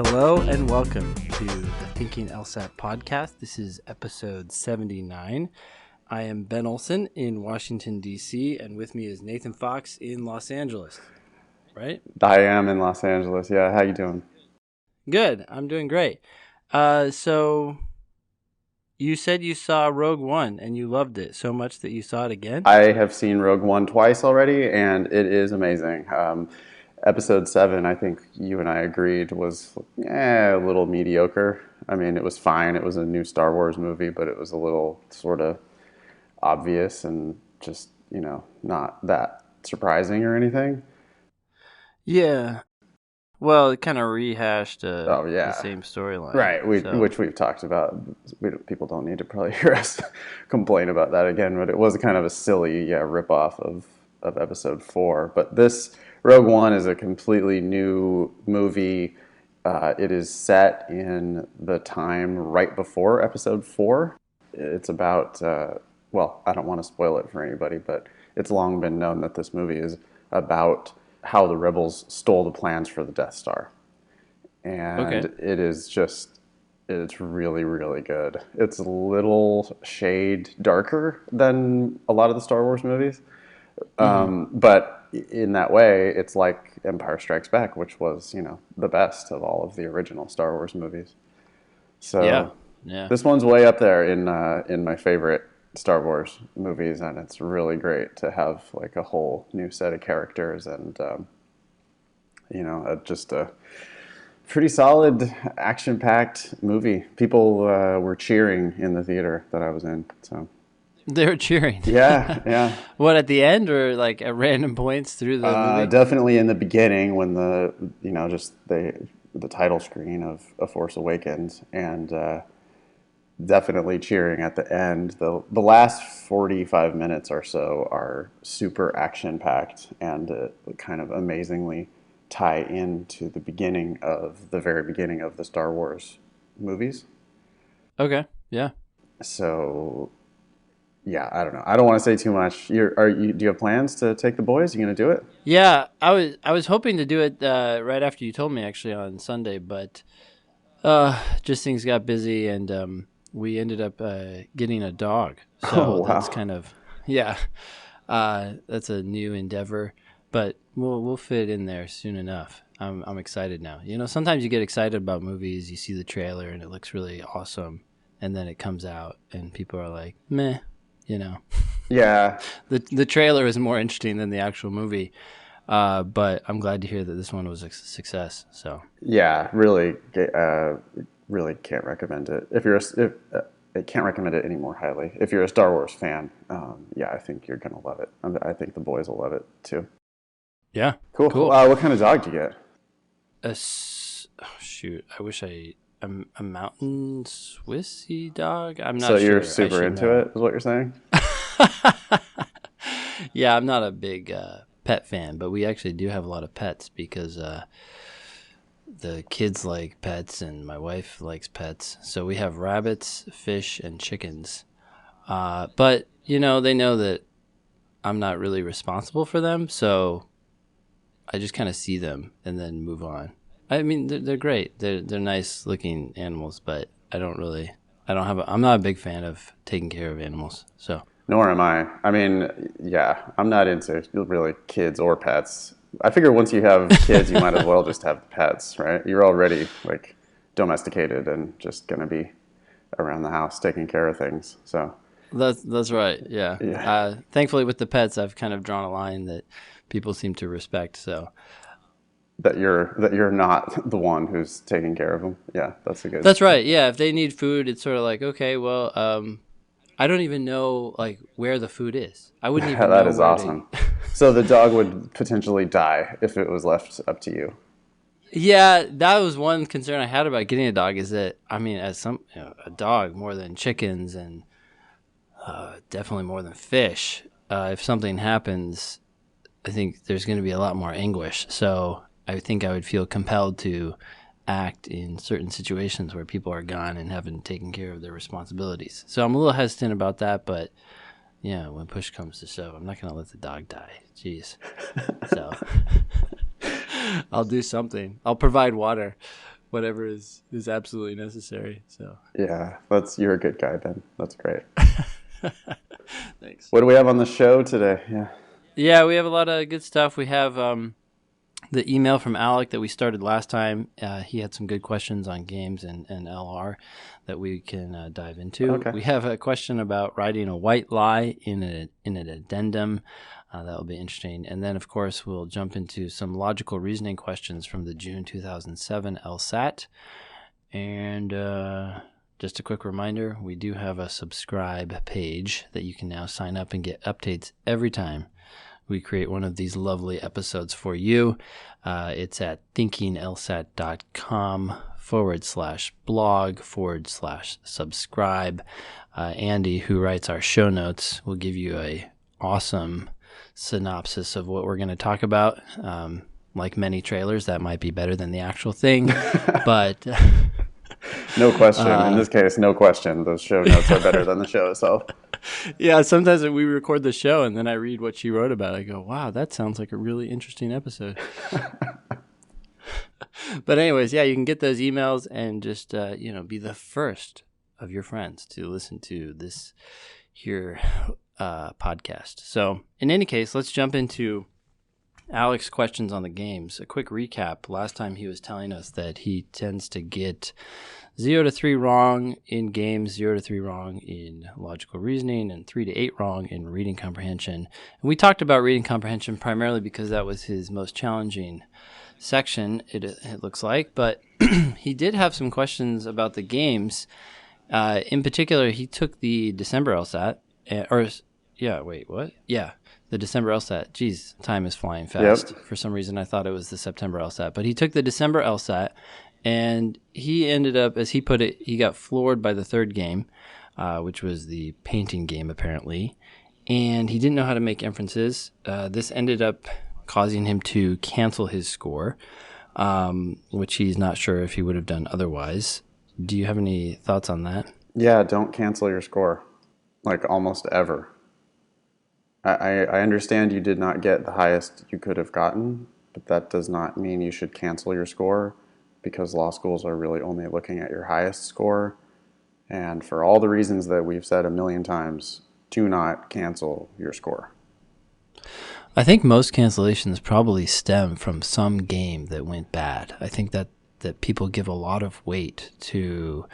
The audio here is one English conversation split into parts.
Hello and welcome to the Thinking LSAT podcast. This is episode 79. I am Ben Olson in Washington, D.C., and with me is Nathan Fox in Los Angeles, right? I am in Los Angeles. Yeah, how you doing? Good. I'm doing great. So you said you saw Rogue One and you loved it so much that you saw it again? I have seen Rogue One twice already, and it is amazing. Episode 7, I think you and I agreed, was a little mediocre. I mean, it was fine. It was a new Star Wars movie, but it was a little sort of obvious and just, not that surprising or anything. Yeah. Well, it kind of rehashed Oh, yeah. the same storyline. Right, which we've talked about. People don't need to probably hear us complain about that again, but it was kind of a silly ripoff of Episode 4. But this Rogue One is a completely new movie. It is set in the time right before Episode 4. It's about, I don't want to spoil it for anybody, but it's long been known that this movie is about how the rebels stole the plans for the Death Star. And it's really, really good. It's a little shade darker than a lot of the Star Wars movies. But in that way, it's like Empire Strikes Back, which was, the best of all of the original Star Wars movies. So this one's way up there in my favorite Star Wars movies, and it's really great to have like a whole new set of characters and just a pretty solid action-packed movie. People were cheering in the theater that I was in, so they were cheering. Yeah. What, at the end or like at random points through the movie? Definitely in the beginning when the title screen of A Force Awakens, and definitely cheering at the end. The last 45 minutes or so are super action-packed and kind of amazingly tie into the very beginning of the Star Wars movies. Okay, yeah. So, yeah, I don't know. I don't want to say too much. Do you have plans to take the boys? You going to do it? Yeah, I was hoping to do it right after you told me, actually, on Sunday, but just things got busy and we ended up getting a dog. So that's kind of, that's a new endeavor, but we'll fit in there soon enough. I'm excited now. Sometimes you get excited about movies, you see the trailer and it looks really awesome, and then it comes out and people are like, meh, Yeah. The trailer is more interesting than the actual movie. But I'm glad to hear that this one was a success. So yeah, really can't recommend it. I can't recommend it any more highly. If you're a Star Wars fan, I think you're gonna love it. I think the boys will love it too. Yeah, cool. What kind of dog did you get? Shoot, I wish a mountain Swissy dog. I'm not sure. So you're super into it, is what you're saying? Yeah, I'm not a big pet fan, but we actually do have a lot of pets because the kids like pets and my wife likes pets. So we have rabbits, fish, and chickens. But, they know that I'm not really responsible for them, so I just kind of see them and then move on. I mean, they're great. They're nice looking animals, but I'm not a big fan of taking care of animals. So nor am I. I mean, I'm not into really kids or pets. I figure once you have kids, you might as well just have pets, right? You're already like domesticated and just gonna be around the house taking care of things. So that's right. Yeah. Thankfully, with the pets, I've kind of drawn a line that people seem to respect. So that you're not the one who's taking care of them. Yeah, That's right. Yeah, if they need food, it's sort of like, okay, well, I don't even know like where the food is. I wouldn't even know. That is awesome. So the dog would potentially die if it was left up to you. Yeah, that was one concern I had about getting a dog. Is that, I mean, as a dog more than chickens and definitely more than fish. If something happens, I think there's going to be a lot more anguish. So I think I would feel compelled to act in certain situations where people are gone and haven't taken care of their responsibilities. So I'm a little hesitant about that, but yeah, when push comes to shove, I'm not going to let the dog die. Jeez. So I'll do something. I'll provide water. whatever is absolutely necessary. So Yeah, you're a good guy, Ben. That's great. thanks. What do we have on the show today? Yeah. Yeah, we have a lot of good stuff. We have the email from Alec that we started last time. He had some good questions on games and LR that we can dive into. Okay. We have a question about writing a white lie in an addendum. That will be interesting. And then, of course, we'll jump into some logical reasoning questions from the June 2007 LSAT. And just a quick reminder, we do have a subscribe page that you can now sign up and get updates every time we create one of these lovely episodes for you. It's at thinkinglsat.com/blog/subscribe. Andy, who writes our show notes, will give you a awesome synopsis of what we're going to talk about. Like many trailers, that might be better than the actual thing, but No question. In this case, no question. Those show notes are better than the show itself. yeah, sometimes we record the show and then I read what she wrote about it. I go, wow, that sounds like a really interesting episode. But anyways, yeah, you can get those emails and just, be the first of your friends to listen to this here podcast. So in any case, let's jump into Alec's questions on the games. A quick recap. Last time he was telling us that he tends to get 0 to 3 wrong in games, 0 to 3 wrong in logical reasoning, and 3 to 8 wrong in reading comprehension. And we talked about reading comprehension primarily because that was his most challenging section, it looks like. But he did have some questions about the games. In particular, he took the December LSAT, the December LSAT. Geez, time is flying fast. Yep. For some reason, I thought it was the September LSAT. But he took the December LSAT, and he ended up, as he put it, he got floored by the third game, which was the painting game, apparently. And he didn't know how to make inferences. This ended up causing him to cancel his score, which he's not sure if he would have done otherwise. Do you have any thoughts on that? Yeah, don't cancel your score, like almost ever. I understand you did not get the highest you could have gotten, but that does not mean you should cancel your score, because law schools are really only looking at your highest score. And for all the reasons that we've said a million times, do not cancel your score. I think most cancellations probably stem from some game that went bad. I think that people give a lot of weight to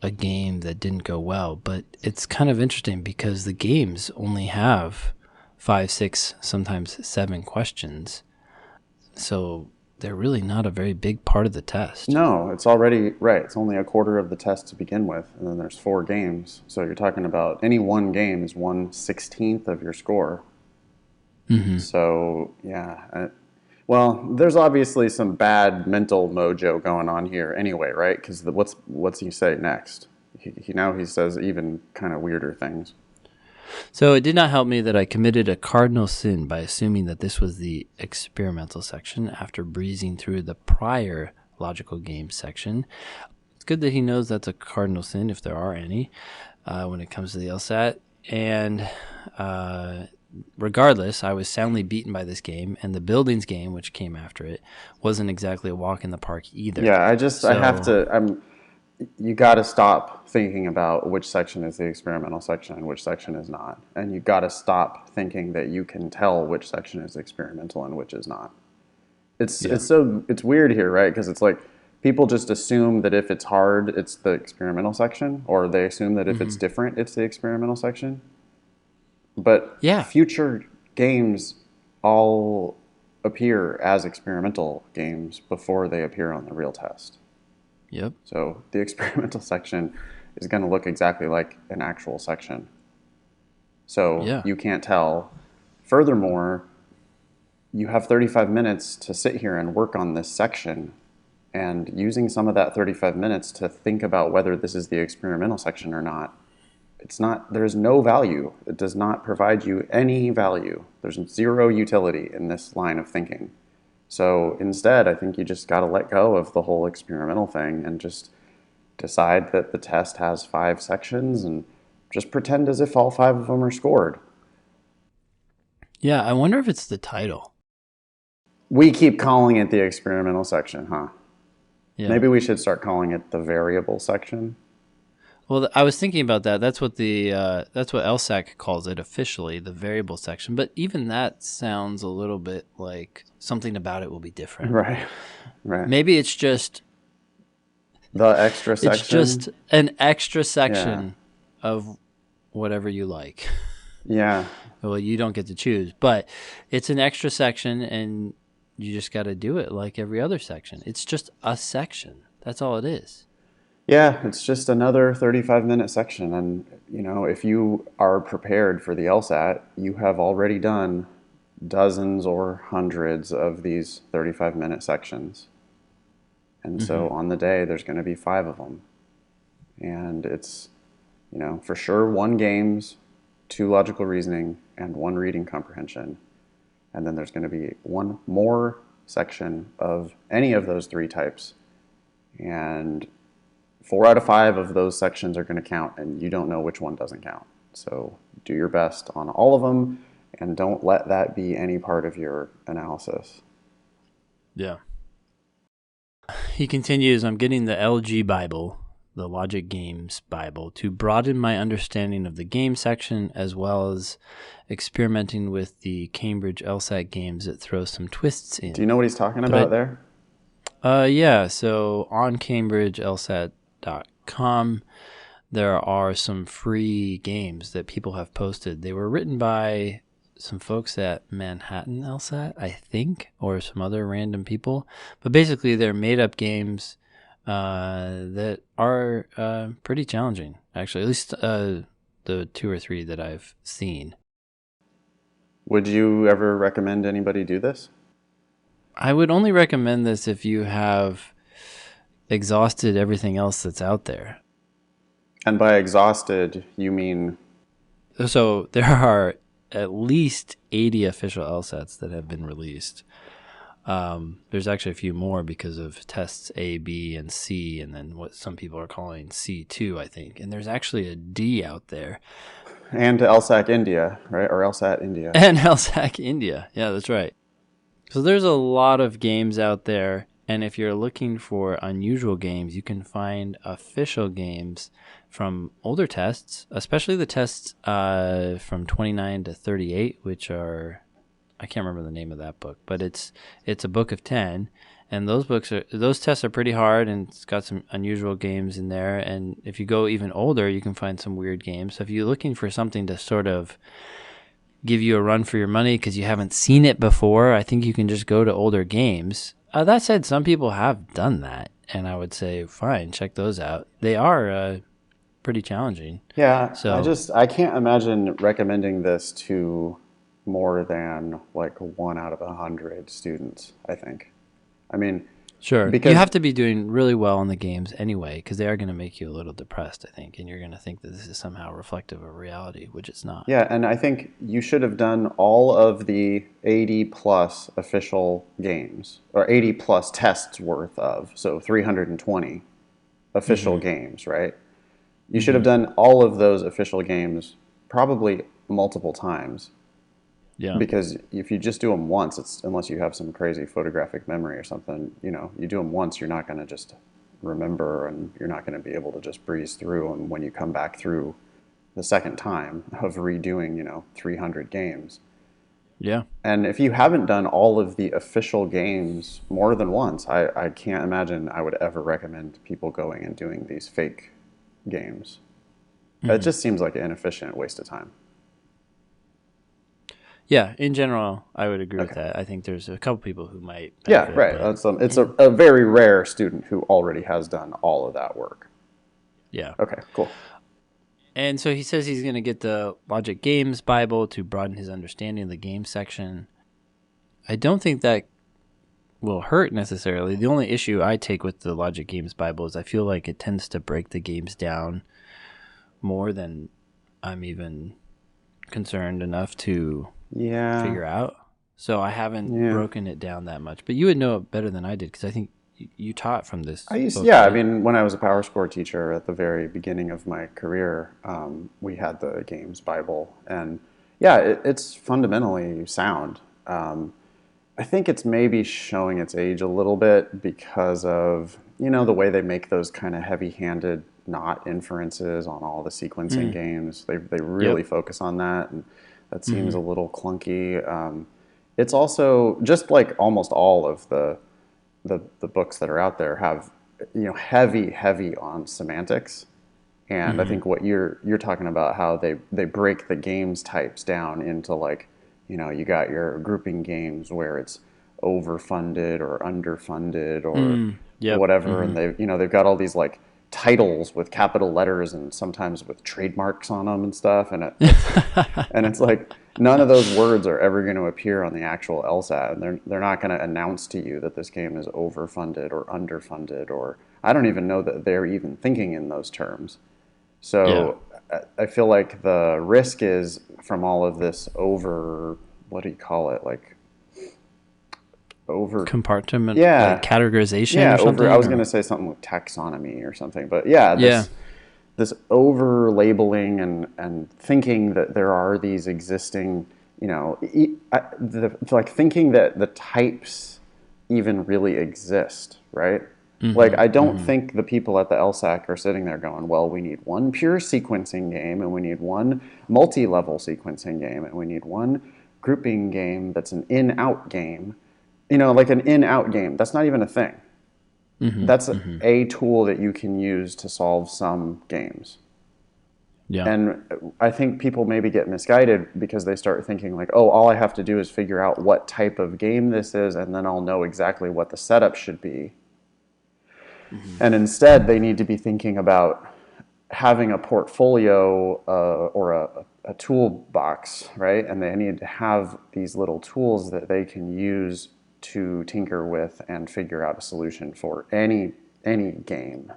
a game that didn't go well, but it's kind of interesting because the games only have 5, 6, sometimes 7 questions. So they're really not a very big part of the test. No, it's already, right. It's only a quarter of the test to begin with, and then there's 4 games. So you're talking about any one game is 1/16 of your score. Mm-hmm. So, yeah. Well, there's obviously some bad mental mojo going on here anyway, right? Because what's he say next? He says even kind of weirder things. So it did not help me that I committed a cardinal sin by assuming that this was the experimental section after breezing through the prior logical game section. It's good that he knows that's a cardinal sin, if there are any, when it comes to the LSAT. And regardless, I was soundly beaten by this game, and the buildings game, which came after it, wasn't exactly a walk in the park either. Yeah, I have to. You got to stop thinking about which section is the experimental section and which section is not, and you got to stop thinking that you can tell which section is experimental and which is not. It's weird here, right? Because it's like people just assume that if it's hard, it's the experimental section, or they assume that if it's different, it's the experimental section. But future games all appear as experimental games before they appear on the real test. Yep. So the experimental section is going to look exactly like an actual section. So you can't tell. Furthermore, you have 35 minutes to sit here and work on this section, and using some of that 35 minutes to think about whether this is the experimental section or not, there's no value. It does not provide you any value. There's zero utility in this line of thinking. So instead, I think you just got to let go of the whole experimental thing and just decide that the test has 5 sections and just pretend as if all 5 of them are scored. Yeah, I wonder if it's the title. We keep calling it the experimental section, huh? Yeah. Maybe we should start calling it the variable section. Well, I was thinking about that. That's what LSAC calls it officially, the variable section. But even that sounds a little bit like something about it will be different. Right. Right. Maybe The extra it's section. just an extra Yeah. section of whatever you like. Yeah. Well, you don't get to choose, but it's an extra section, and you just got to do it like every other section. It's just a section. That's all it is. Yeah, it's just another 35-minute section. And, if you are prepared for the LSAT, you have already done dozens or hundreds of these 35-minute sections. And Hmm. so on the day, there's going to be five of them. And it's, for sure one games, two logical reasoning, and one reading comprehension. And then there's going to be one more section of any of those three types. And 4 out of 5 of those sections are going to count, and you don't know which one doesn't count. So do your best on all of them, and don't let that be any part of your analysis. Yeah. He continues, I'm getting the LG Bible, the Logic Games Bible, to broaden my understanding of the game section as well as experimenting with the Cambridge LSAT games that throw some twists Do you in. know what he's talking But about there? yeah, so on CambridgeLSAT.com, there are some free games that people have posted. They were written by some folks at Manhattan LSAT, I think, or some other random people. But basically, they're made up games that are pretty challenging, actually, at least the two or three that I've seen. Would you ever recommend anybody do this? I would only recommend this if you have exhausted everything else that's out there. And by exhausted, you mean, So there are at least 80 official LSATs that have been released. There's actually a few more because of tests A, B, and C, and then what some people are calling C2, I think. And there's actually a D out there. and to LSAC India, right? Or LSAT India. And LSAC India. Yeah, that's right. So there's a lot of games out there. And if you're looking for unusual games, you can find official games from older tests, especially the tests from 29 to 38, which are I can't remember the name of that book, but it's a book of 10, and those tests are pretty hard, and it's got some unusual games in there. And if you go even older, you can find some weird games. So if you're looking for something to sort of give you a run for your money because you haven't seen it before, I think you can just go to older games. That said, some people have done that, and I would say, fine, check those out. They are pretty challenging. Yeah, So I can't imagine recommending this to more than like 1 out of 100 students, I think. I mean, sure. You because have to be doing really well in the games anyway, because they are going to make you a little depressed, I think, and you're going to think that this is somehow reflective of reality, which it's not. yeah, and I think you should have done all of the 80 plus official games or 80 plus tests worth of, so 320 official Mm-hmm. games, right? You should have Mm-hmm. done all of those official games probably multiple times Yeah. because if you just do them once, it's unless you have some crazy photographic memory or something, you do them once, you're not going to just remember and you're not going to be able to just breeze through them when you come back through the second time of redoing, 300 games. Yeah. And if you haven't done all of the official games more than once, I can't imagine I would ever recommend people going and doing these fake games. It Mm-hmm. just seems like an inefficient waste of time. Yeah. In general, I would agree with Okay. that. I think there's a couple people who might Yeah, benefit, right. but It's a very rare student who already has done all of that work. yeah. Okay, cool. And so he says he's going to get the Logic Games Bible to broaden his understanding of the game section. I don't think that will hurt necessarily. The only issue I take with the Logic Games Bible is I feel like it tends to break the games down more than I'm even concerned enough to Yeah, figure out. So I haven't yeah. broken it down that much. But you would know it better than I did because I think you taught from this book, Yeah, I right? mean, when I was a power score teacher at the very beginning of my career, we had the games Bible. And yeah, it's fundamentally sound. I think it's maybe showing its age a little bit because of the way they make those kind of heavy-handed not inferences on all the sequencing Mm. games. They really Yep. focus on that, and that seems Mm-hmm. a little clunky. It's also just like almost all of the books that are out there have heavy on semantics. And I Mm-hmm. think what you're talking about, how they break the games types down into, like, you got your grouping games where it's overfunded or underfunded or Mm. Yep. whatever, Mm-hmm. and they've got all these like titles with capital letters and sometimes with trademarks on them and stuff, and it's like none of those words are ever going to appear on the actual LSAT, and they're not going to announce to you that this game is overfunded or underfunded, or I don't even know that they're even thinking in those terms. Yeah. So I feel like the risk is from all of this over, what do you call it? Like over, Compartment, like yeah, categorization yeah, or over. I something, was going or to say something with taxonomy or something, but yeah, yeah. this over labeling and thinking that there are these existing, like thinking that the types even really exist, right? Like, Mm-hmm. I don't Mm-hmm. think the people at the LSAC are sitting there going, well, we need one pure sequencing game, and we need one multi-level sequencing game, and we need one grouping game that's an in-out game. Like an in-out game. That's not even a thing. Mm-hmm. That's Mm-hmm. a tool that you can use to solve some games. Yeah. And I think people maybe get misguided because they start thinking like, oh, all I have to do is figure out what type of game this is, and then I'll know exactly what the setup should be. Mm-hmm. And instead, they need to be thinking about having a portfolio or a toolbox, right? And they need to have these little tools that they can use to tinker with and figure out a solution for any game.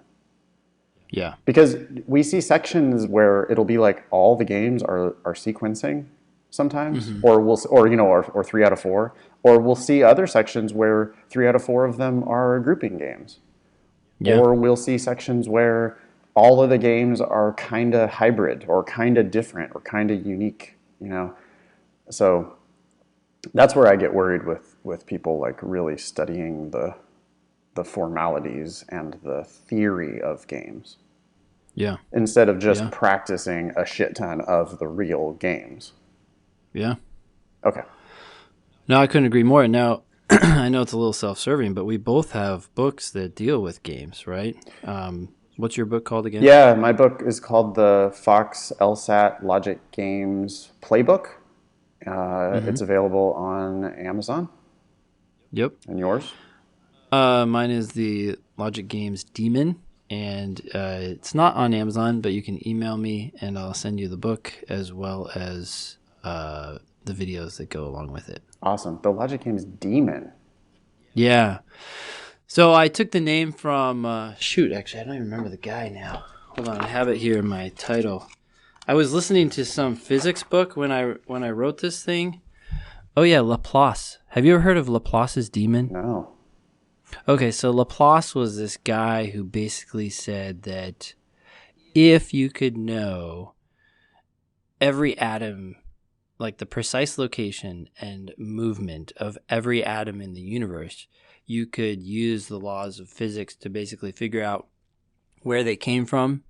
Yeah. Because we see sections where it'll be like all the games are sequencing sometimes, Mm-hmm. or 3 out of 4, or we'll see other sections where 3 out of 4 of them are grouping games, Yeah. or we'll see sections where all of the games are kind of hybrid or kind of different or kind of unique. So that's where I get worried with people like really studying the formalities and the theory of games Yeah. instead of just Yeah. practicing a shit ton of the real games. Yeah. Okay. No, I couldn't agree more. Now, I know it's a little self-serving, but we both have books that deal with games, right? What's your book called again? Yeah, my book is called the Fox LSAT Logic Games Playbook. Mm-hmm. It's available on Amazon. Yep. And yours? Mine is the Logic Games Demon, and it's not on Amazon, but you can email me, and I'll send you the book as well as the videos that go along with it. Awesome. The Logic Games Demon. Yeah. So I took the name from shoot. Actually, I don't even remember the guy now. Hold on, I have it here in my title. I was listening to some physics book when I wrote this thing. Oh yeah, Laplace. Have you ever heard of Laplace's demon? No. Okay, so Laplace was this guy who basically said that if you could know every atom, like the precise location and movement of every atom in the universe, you could use the laws of physics to basically figure out where they came from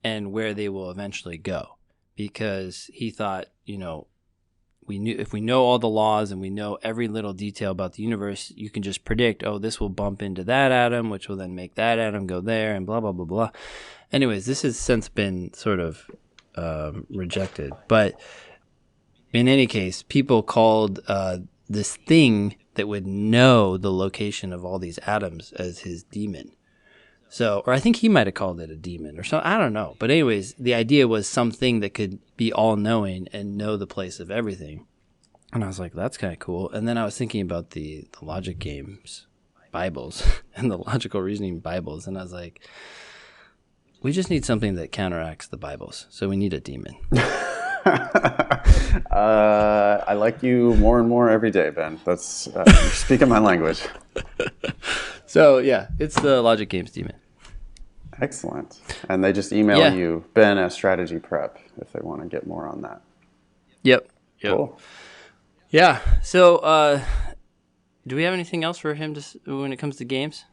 and where they will eventually go. Because he thought, we knew if we know all the laws and we know every little detail about the universe, you can just predict, oh, this will bump into that atom, which will then make that atom go there, and blah blah blah blah. Anyways, this has since been sort of rejected, but in any case, people called this thing that would know the location of all these atoms as his demon. So, or I think he might have called it a demon or something. I don't know. But anyways, the idea was something that could be all-knowing and know the place of everything. And I was like, that's kind of cool. And then I was thinking about the logic games Bibles and the logical reasoning Bibles. And I was like, we just need something that counteracts the Bibles. So we need a demon. I like you more and more every day, Ben. That's you're speaking my language. So yeah, it's the logic games demon. Excellent. And they just email you, Ben at Strategy Prep, if they want to get more on that. Yep. Cool. Yeah. So, do we have anything else for him when it comes to games?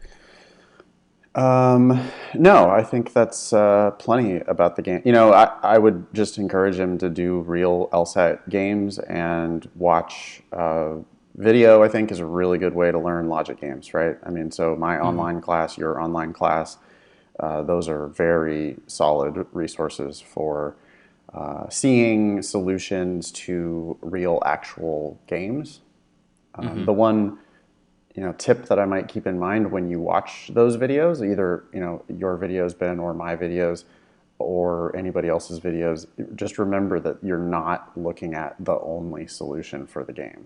No, I think that's plenty about the game. I would just encourage him to do real LSAT games and watch video. I think is a really good way to learn logic games, right? I mean, so my Hmm. online class, your online class, those are very solid resources for seeing solutions to real, actual games. Hmm. The one tip that I might keep in mind when you watch those videos, either your videos, Ben, or my videos, or anybody else's videos, just remember that you're not looking at the only solution for the game.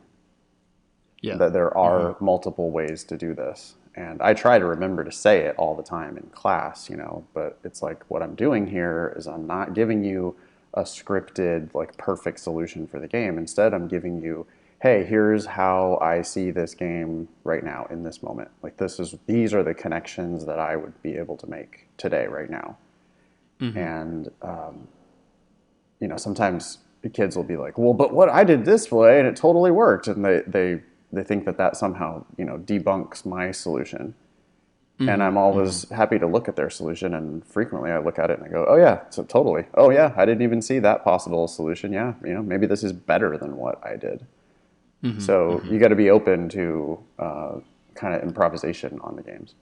Yeah. That there Hmm. are multiple ways to do this, and I try to remember to say it all the time in class, but it's like what I'm doing here is I'm not giving you a scripted, like, perfect solution for the game. Instead, I'm giving you, hey, here's how I see this game right now in this moment. Like, these are the connections that I would be able to make today, right now. Hmm. And sometimes the kids will be like, well, but what I did this way and it totally worked, and they think that that somehow debunks my solution. And Hmm. I'm Hmm. always happy to look at their solution, and frequently I look at it and I go, oh yeah, so totally, oh yeah, I didn't even see that possible solution. Yeah, maybe this is better than what I did. Hmm. So Hmm. you got to be open to kind of improvisation on the games.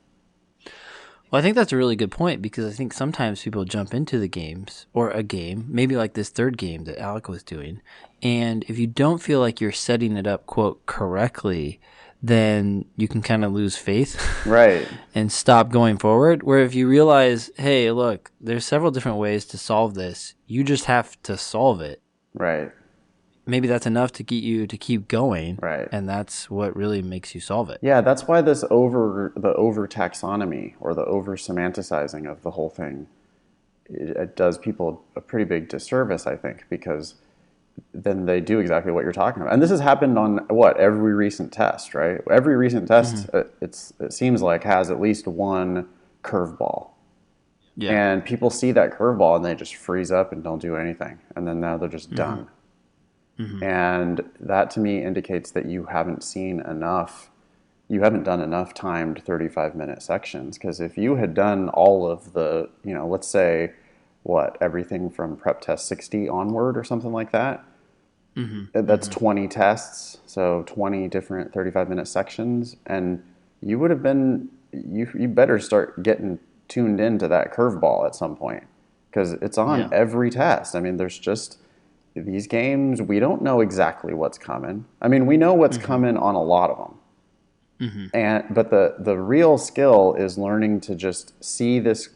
Well, I think that's a really good point because I think sometimes people jump into the games or a game, maybe like this third game that Alec was doing, and if you don't feel like you're setting it up, quote, correctly, then you can kind of lose faith Right, and stop going forward. Where if you realize, hey, look, there's several different ways to solve this, you just have to solve it. right, Maybe that's enough to get you to keep going, right. and that's what really makes you solve it. Yeah, that's why the over taxonomy or the over semanticizing of the whole thing, it does people a pretty big disservice, I think, because then they do exactly what you're talking about. And this has happened on what every recent test, right? Every recent Hmm. test, it seems like, has at least one curveball, Yeah. and people see that curveball and they just freeze up and don't do anything, and then now they're just Hmm. done. Hmm. And that to me indicates that you haven't seen enough. You haven't done enough timed 35-minute sections, because if you had done all of the, let's say, what, everything from prep test 60 onward or something like that, Hmm. that's Hmm. 20 tests, so 20 different 35-minute sections, and you would have been, you better start getting tuned into that curveball at some point, because it's on Yeah. every test. I mean, there's just these games, we don't know exactly what's coming. I mean, we know what's Hmm. coming on a lot of them. Hmm. But the real skill is learning to just see this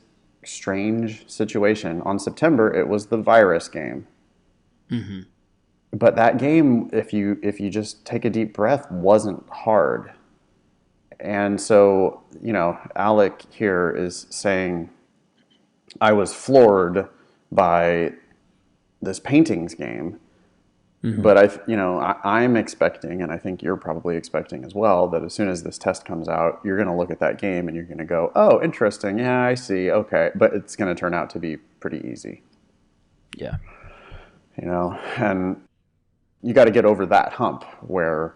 strange situation. On September, it was the virus game. Hmm. But that game, if you just take a deep breath, wasn't hard. And so, Alec here is saying, I was floored by this paintings game. Hmm. But I'm expecting, and I think you're probably expecting as well, that as soon as this test comes out, you're going to look at that game and you're going to go, oh, interesting. Yeah, I see. Okay. But it's going to turn out to be pretty easy, Yeah. and you got to get over that hump where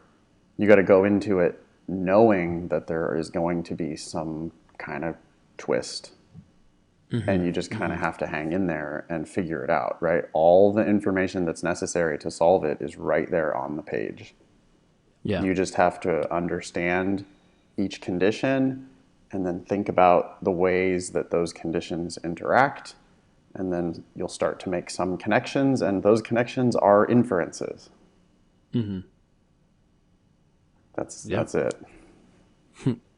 you got to go into it knowing that there is going to be some kind of twist, Hmm. and you just kind of Hmm. have to hang in there and figure it out, right? All the information that's necessary to solve it is right there on the page. Yeah. You just have to understand each condition and then think about the ways that those conditions interact. And then you'll start to make some connections, and those connections are inferences. Hmm. That's Yeah. that's it.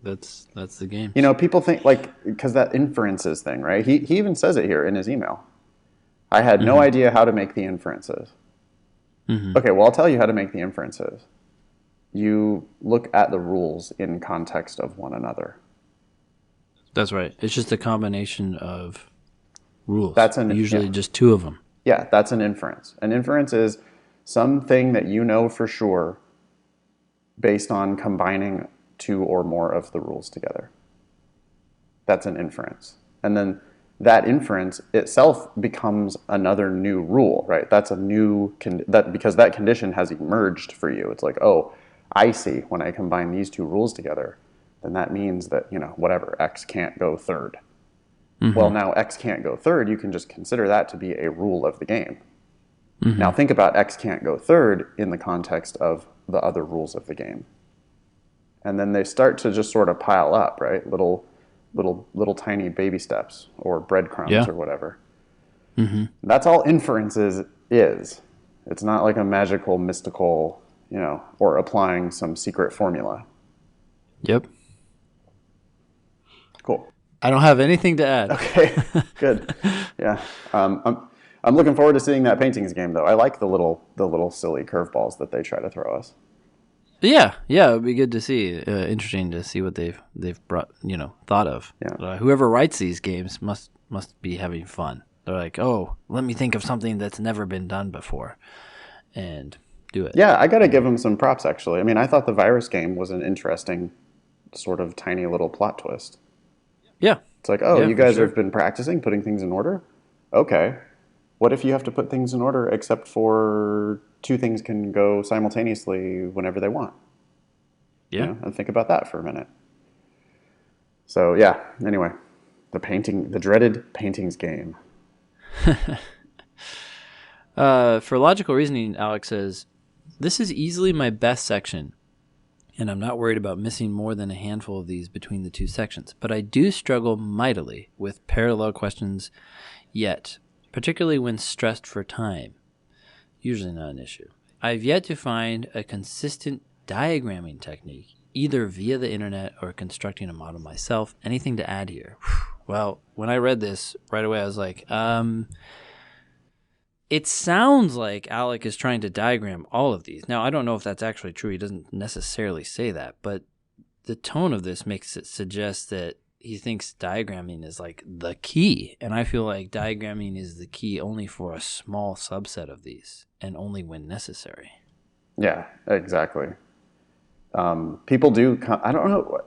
That's the games. People think, like, because that inferences thing, right? He even says it here in his email. I had no Hmm. idea how to make the inferences. Hmm. Okay, well, I'll tell you how to make the inferences. You look at the rules in context of one another. That's right. It's just a combination of rules, That's an usually Yeah. just two of them. Yeah, that's an inference. An inference is something that you know for sure based on combining two or more of the rules together. That's an inference. And then that inference itself becomes another new rule, right? That's a new that because that condition has emerged for you. It's like, oh, I see, when I combine these two rules together, then that means that, whatever, X can't go third. Well, Mm-hmm. now X can't go third, you can just consider that to be a rule of the game. Now Mm-hmm. think about X can't go third in the context of the other rules of the game. And then they start to just sort of pile up, right? Little tiny baby steps or breadcrumbs Yeah. or whatever. Mm-hmm. That's all inferences is. It's not like a magical, mystical, or applying some secret formula. Yep. Cool. I don't have anything to add. Okay, good. Yeah, I'm looking forward to seeing that paintings game though. I like the little silly curveballs that they try to throw us. Yeah, yeah, it'd be good to see. Interesting to see what they've brought, thought of. Yeah, Whoever writes these games must be having fun. They're like, oh, let me think of something that's never been done before, and do it. yeah. I got to give them some props actually. I mean, I thought the virus game was an interesting sort of tiny little plot twist. Yeah, It's like, oh, yeah, you for guys have sure. been practicing putting things in order. Okay, what if you have to put things in order except for two things can go simultaneously whenever they want? Yeah. And think about that for a minute. So yeah. Anyway, the dreaded paintings game. For logical reasoning, Alex says, this is easily my best section, and I'm not worried about missing more than a handful of these between the two sections. But I do struggle mightily with parallel questions yet, particularly when stressed for time. Usually not an issue. I've yet to find a consistent diagramming technique, either via the internet or constructing a model myself. Anything to add here? Well, when I read this right away, I was like, it sounds like Alec is trying to diagram all of these. Now, I don't know if that's actually true. He doesn't necessarily say that, but the tone of this makes it suggest that he thinks diagramming is like the key. And I feel like diagramming is the key only for a small subset of these and only when necessary. Yeah, exactly. People do. I don't know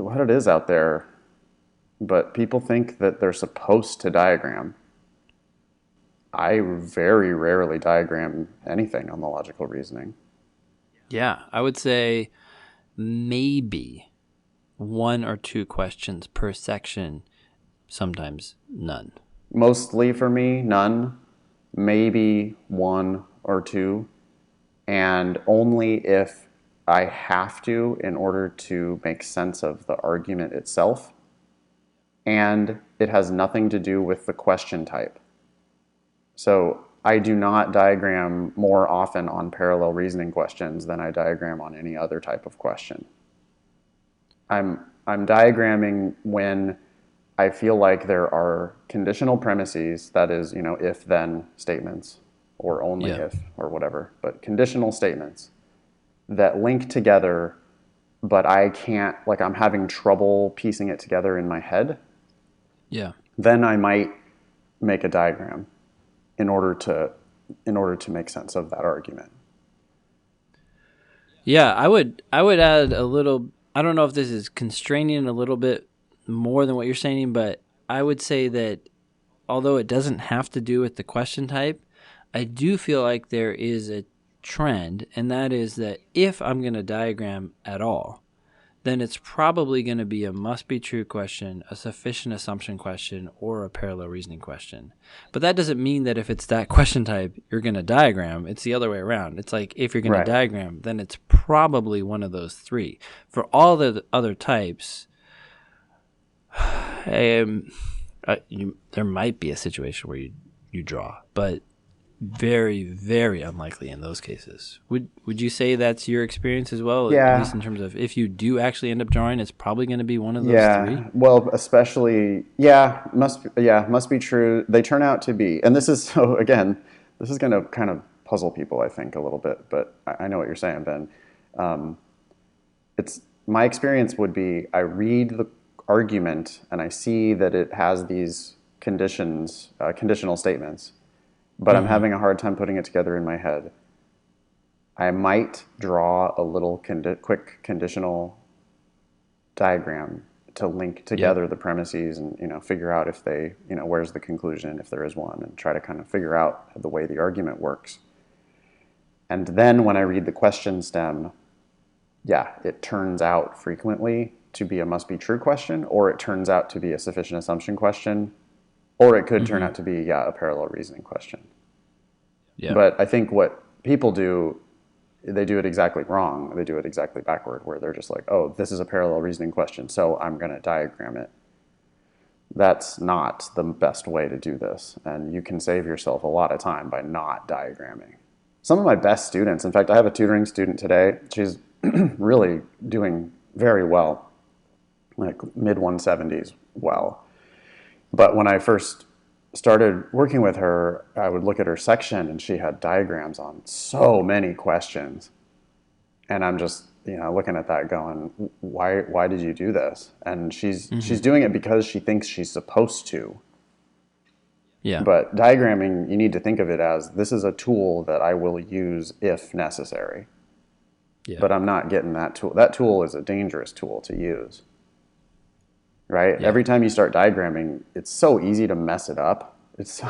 what it is out there, but people think that they're supposed to diagram. I very rarely diagram anything on the logical reasoning. Yeah, I would say maybe one or two questions per section, sometimes none. Mostly for me, none, maybe one or two, and only if I have to in order to make sense of the argument itself, and it has nothing to do with the question type. So I do not diagram more often on parallel reasoning questions than I diagram on any other type of question. I'm diagramming when I feel like there are conditional premises, that is, if then statements or only Yeah. if or whatever, but conditional statements that link together, but I can't, like, I'm having trouble piecing it together in my head. Yeah. Then I might make a diagram in order to make sense of that argument. Yeah, I would add a little. I don't know if this is constraining a little bit more than what you're saying, but I would say that although it doesn't have to do with the question type, I do feel like there is a trend, and that is that if I'm going to diagram at all, then it's probably going to be a must be true question, a sufficient assumption question, or a parallel reasoning question. But that doesn't mean that if it's that question type, you're going to diagram. It's the other way around. It's like if you're going to Right. diagram, then it's probably one of those three. For all the other types, there might be a situation where you draw, but very, very unlikely in those cases. Would you say that's your experience as well? At least Yeah. in terms of if you do actually end up drawing, it's probably going to be one of those three. Yeah. Well, especially, must be true. They turn out to be, and this is so again, this is going to kind of puzzle people, I think, a little bit. But I know what you're saying, Ben. It's my experience would be I read the argument and I see that it has these conditions, conditional statements, but I'm Mm-hmm. having a hard time putting it together in my head. I might draw a little quick conditional diagram to link Yep. together the premises and figure out if they where's the conclusion if there is one, and try to kind of figure out the way the argument works. And then when I read the question stem, yeah, it turns out frequently to be a must be true question, or it turns out to be a sufficient assumption question, or it could turn Mm-hmm. out to be, yeah, a parallel reasoning question. Yeah. But I think what people do, they do it exactly wrong. They do it exactly backward, where they're just like, oh, this is a parallel reasoning question, so I'm going to diagram it. That's not the best way to do this. And you can save yourself a lot of time by not diagramming. Some of my best students, in fact, I have a tutoring student today. She's really doing very well, like mid 170s well. But when I first started working with her, I would look at her section and she had diagrams on so many questions. And I'm just, looking at that going, why did you do this? And Mm-hmm. she's doing it because she thinks she's supposed to. Yeah. But diagramming, you need to think of it as, this is a tool that I will use if necessary. Yeah. But I'm not getting that tool. That tool is a dangerous tool to use, right? Yeah. Every time you start diagramming, it's so easy to mess it up. It's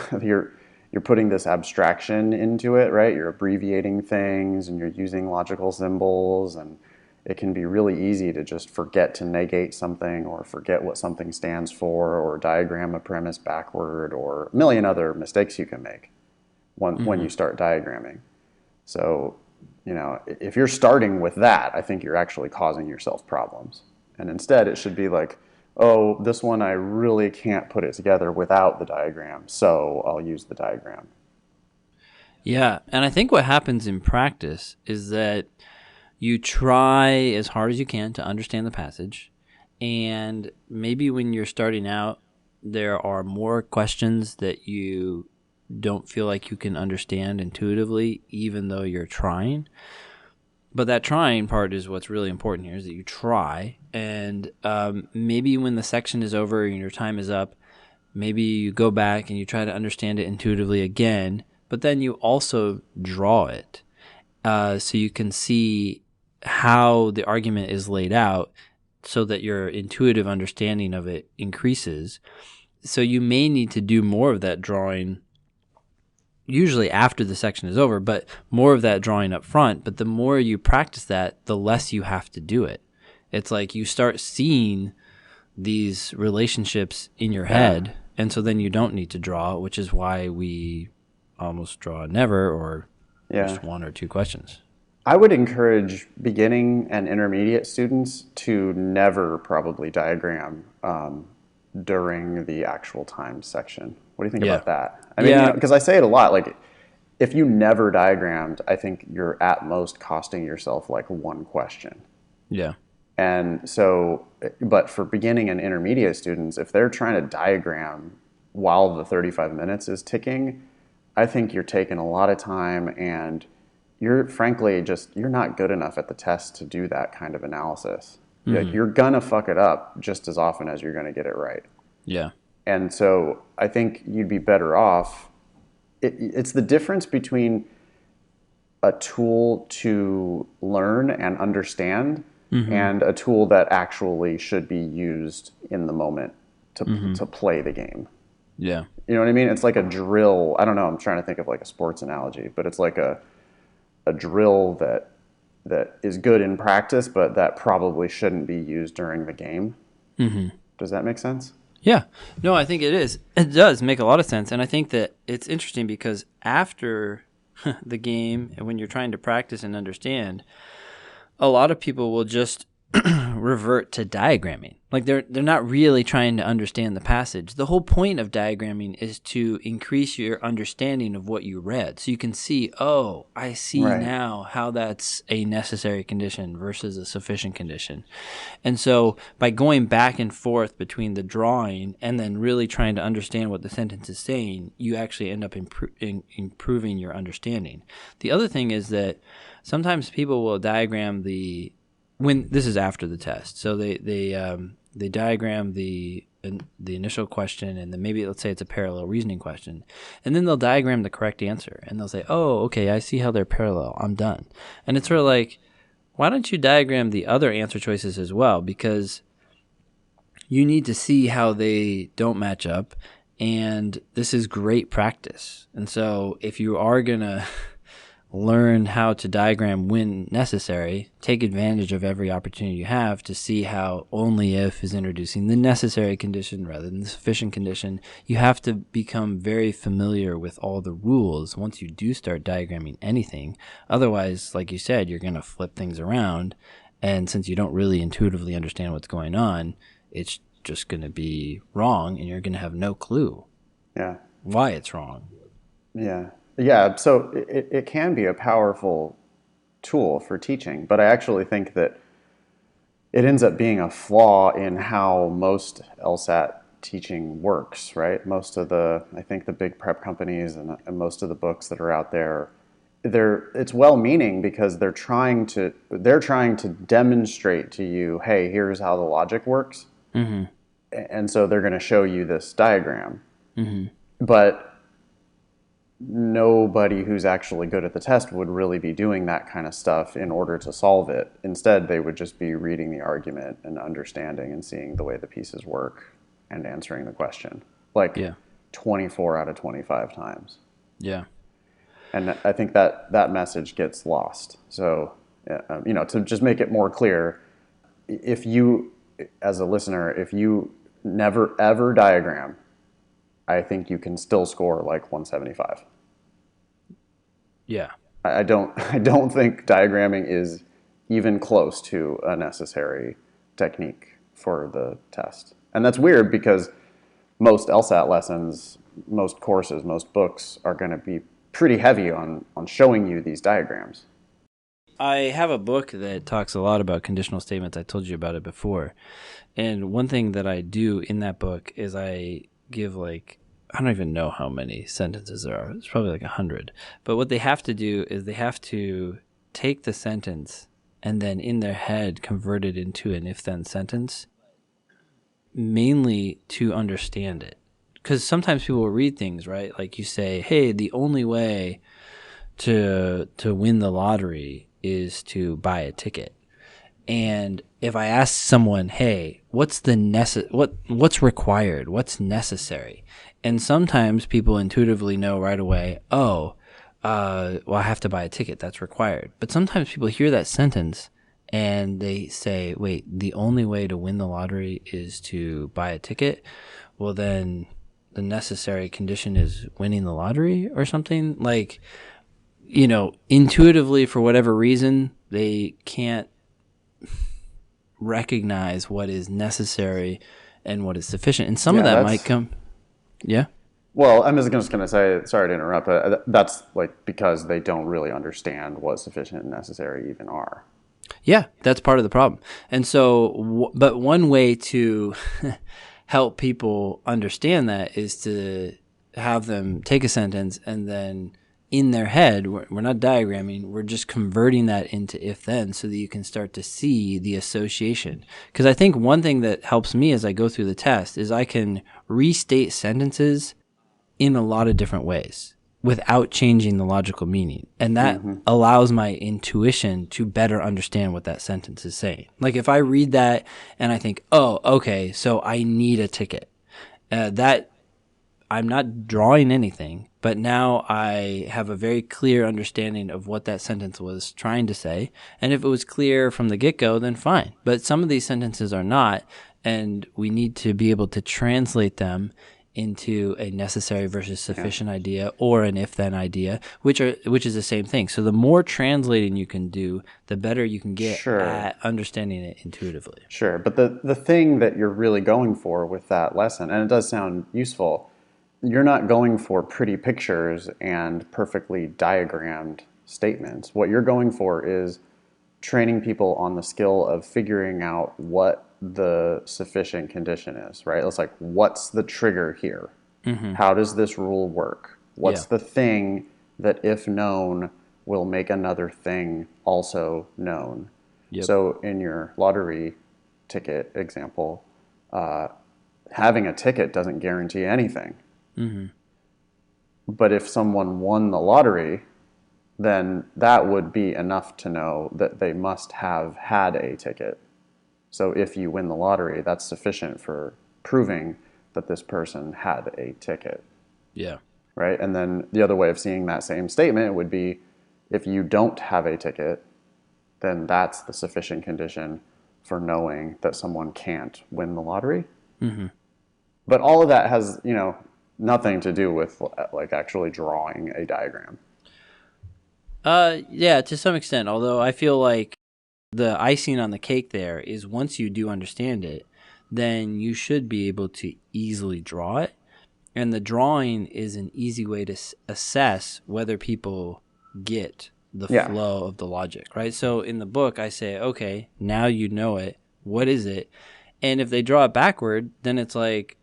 you're putting this abstraction into it, right? You're abbreviating things and you're using logical symbols, and it can be really easy to just forget to negate something or forget what something stands for or diagram a premise backward or a million other mistakes you can make when Mm-hmm. you start diagramming. So, if you're starting with that, I think you're actually causing yourself problems. And instead, it should be like, oh, this one I really can't put it together without the diagram, so I'll use the diagram. Yeah. And I think what happens in practice is that you try as hard as you can to understand the passage. And maybe when you're starting out, there are more questions that you don't feel like you can understand intuitively, even though you're trying. But that trying part is what's really important here, is that you try. And maybe when the section is over and your time is up, maybe you go back and you try to understand it intuitively again, but then you also draw it so you can see how the argument is laid out so that your intuitive understanding of it increases. So you may need to do more of that drawing usually after the section is over, but more of that drawing up front. But the more you practice that, the less you have to do it. It's like you start seeing these relationships in your Yeah. head, and so then you don't need to draw, which is why we almost draw never or Yeah. just one or two questions. I would encourage beginning and intermediate students to never probably diagram during the actual time section. What do you think Yeah. about that? I mean, Yeah. because I say it a lot, like if you never diagrammed, I think you're at most costing yourself like one question. Yeah. And so, but for beginning and intermediate students, if they're trying to diagram while the 35 minutes is ticking, I think you're taking a lot of time and you're frankly you're not good enough at the test to do that kind of analysis. Mm-hmm. You're gonna fuck it up just as often as you're gonna get it right. Yeah. And so I think you'd be better off. It's the difference between a tool to learn and understand Mm-hmm. and a tool that actually should be used in the moment to play the game. Yeah. You know what I mean? It's like a drill. I don't know. I'm trying to think of like a sports analogy, but it's like a drill that is good in practice, but that probably shouldn't be used during the game. Mm-hmm. Does that make sense? Yeah. No, I think it is. It does make a lot of sense. And I think that it's interesting because after the game and when you're trying to practice and understand, a lot of people will just revert to diagramming. Like they're not really trying to understand the passage. The whole point of diagramming is to increase your understanding of what you read. So you can see, oh, I see Right. now how that's a necessary condition versus a sufficient condition. And so by going back and forth between the drawing and then really trying to understand what the sentence is saying, you actually end up improving your understanding. The other thing is that sometimes people will diagram when this is after the test. So they diagram the initial question, and then maybe let's say it's a parallel reasoning question, and then they'll diagram the correct answer, and they'll say, "Oh, okay, I see how they're parallel. I'm done." And it's sort of like, why don't you diagram the other answer choices as well? Because you need to see how they don't match up, and this is great practice. And so if you are gonna learn how to diagram when necessary, take advantage of every opportunity you have to see how only if is introducing the necessary condition rather than the sufficient condition. You have to become very familiar with all the rules once you do start diagramming anything. Otherwise, like you said, you're going to flip things around. And since you don't really intuitively understand what's going on, it's just going to be wrong and you're going to have no clue Yeah. why it's wrong. Yeah. Yeah. So it can be a powerful tool for teaching, but I actually think that it ends up being a flaw in how most LSAT teaching works, right? Most of I think the big prep companies and most of the books that are out there, it's well-meaning because they're trying to demonstrate to you, hey, here's how the logic works, Mm-hmm. and so they're going to show you this diagram. Mm-hmm. But nobody who's actually good at the test would really be doing that kind of stuff in order to solve it. Instead, they would just be reading the argument and understanding and seeing the way the pieces work and answering the question like Yeah. 24 out of 25 times. Yeah. And I think that message gets lost. So, to just make it more clear, if you, as a listener, if you never ever diagram, I think you can still score like 175. Yeah. I don't think diagramming is even close to a necessary technique for the test. And that's weird because most LSAT lessons, most courses, most books are going to be pretty heavy on showing you these diagrams. I have a book that talks a lot about conditional statements. I told you about it before. And one thing that I do in that book is I give I don't even know how many sentences there are. It's probably like 100. But what they have to do is they have to take the sentence and then in their head convert it into an if-then sentence, mainly to understand it. Because sometimes people will read things, right? Like you say, hey, the only way to win the lottery is to buy a ticket. And if I ask someone, "Hey, what's required? What's necessary?" And sometimes people intuitively know right away, "Oh, well, I have to buy a ticket. That's required." But sometimes people hear that sentence and they say, "Wait, the only way to win the lottery is to buy a ticket." Well, then the necessary condition is winning the lottery or something like intuitively for whatever reason, they can't recognize what is necessary and what is sufficient. And some of Yeah, that might come, yeah. well, I'm just going to say, sorry to interrupt, but that's like because they don't really understand what sufficient and necessary even are. Yeah, that's part of the problem. And so, but one way to help people understand that is to have them take a sentence and then in their head, we're not diagramming, we're just converting that into if then so that you can start to see the association. Because I think one thing that helps me as I go through the test is I can restate sentences in a lot of different ways without changing the logical meaning. And that Mm-hmm. allows my intuition to better understand what that sentence is saying. Like if I read that and I think, oh, okay, so I need a ticket. That I'm not drawing anything, but now I have a very clear understanding of what that sentence was trying to say. And if it was clear from the get-go, then fine. But some of these sentences are not, and we need to be able to translate them into a necessary versus Yeah. sufficient idea or an if-then idea, which is the same thing. So the more translating you can do, the better you can get Sure. at understanding it intuitively. Sure. But the thing that you're really going for with that lesson, and it does sound useful, you're not going for pretty pictures and perfectly diagrammed statements. What you're going for is training people on the skill of figuring out what the sufficient condition is, right? It's like, what's the trigger here? Mm-hmm. How does this rule work? What's Yeah. the thing that, if known, will make another thing also known? Yep. So, in your lottery ticket example, having a ticket doesn't guarantee anything. Mm-hmm. But if someone won the lottery, then that would be enough to know that they must have had a ticket. So if you win the lottery, that's sufficient for proving that this person had a ticket, Yeah. right? And then the other way of seeing that same statement would be if you don't have a ticket, then that's the sufficient condition for knowing that someone can't win the lottery. Mm-hmm. But all of that has, nothing to do with like actually drawing a diagram. Yeah, to some extent. Although I feel like the icing on the cake there is once you do understand it, then you should be able to easily draw it. And the drawing is an easy way to assess whether people get the Yeah. flow of the logic, right? So in the book, I say, okay, now you know it. What is it? And if they draw it backward, then it's like,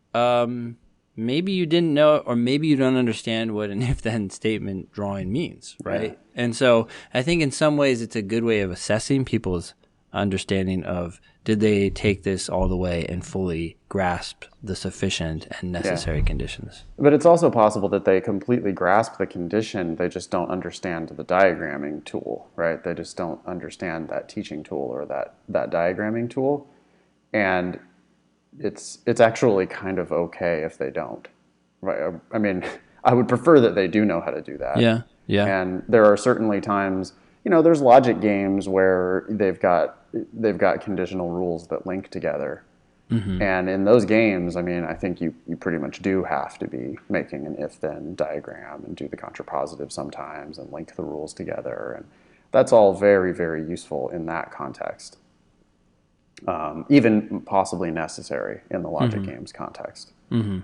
maybe you didn't know it, or maybe you don't understand what an if-then statement drawing means, right? Yeah. And so I think in some ways it's a good way of assessing people's understanding of did they take this all the way and fully grasp the sufficient and necessary conditions. But it's also possible that they completely grasp the condition, they just don't understand the diagramming tool, right? They just don't understand that teaching tool or that diagramming tool. And it's actually kind of okay if they don't, right? I mean, I would prefer that they do know how to do that. Yeah, yeah. And there are certainly times, there's logic games where they've got conditional rules that link together. Mm-hmm. And in those games, I mean, I think you pretty much do have to be making an if-then diagram and do the contrapositive sometimes and link the rules together. And that's all very, very useful in that context. Even possibly necessary in the logic games context. Mm-hmm.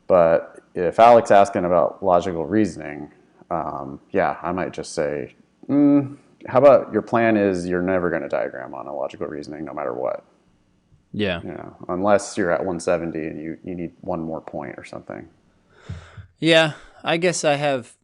But if Alex asking about logical reasoning, I might just say, how about your plan is you're never going to diagram on a logical reasoning no matter what. Yeah. Unless you're at 170 and you need one more point or something. Yeah, I guess I have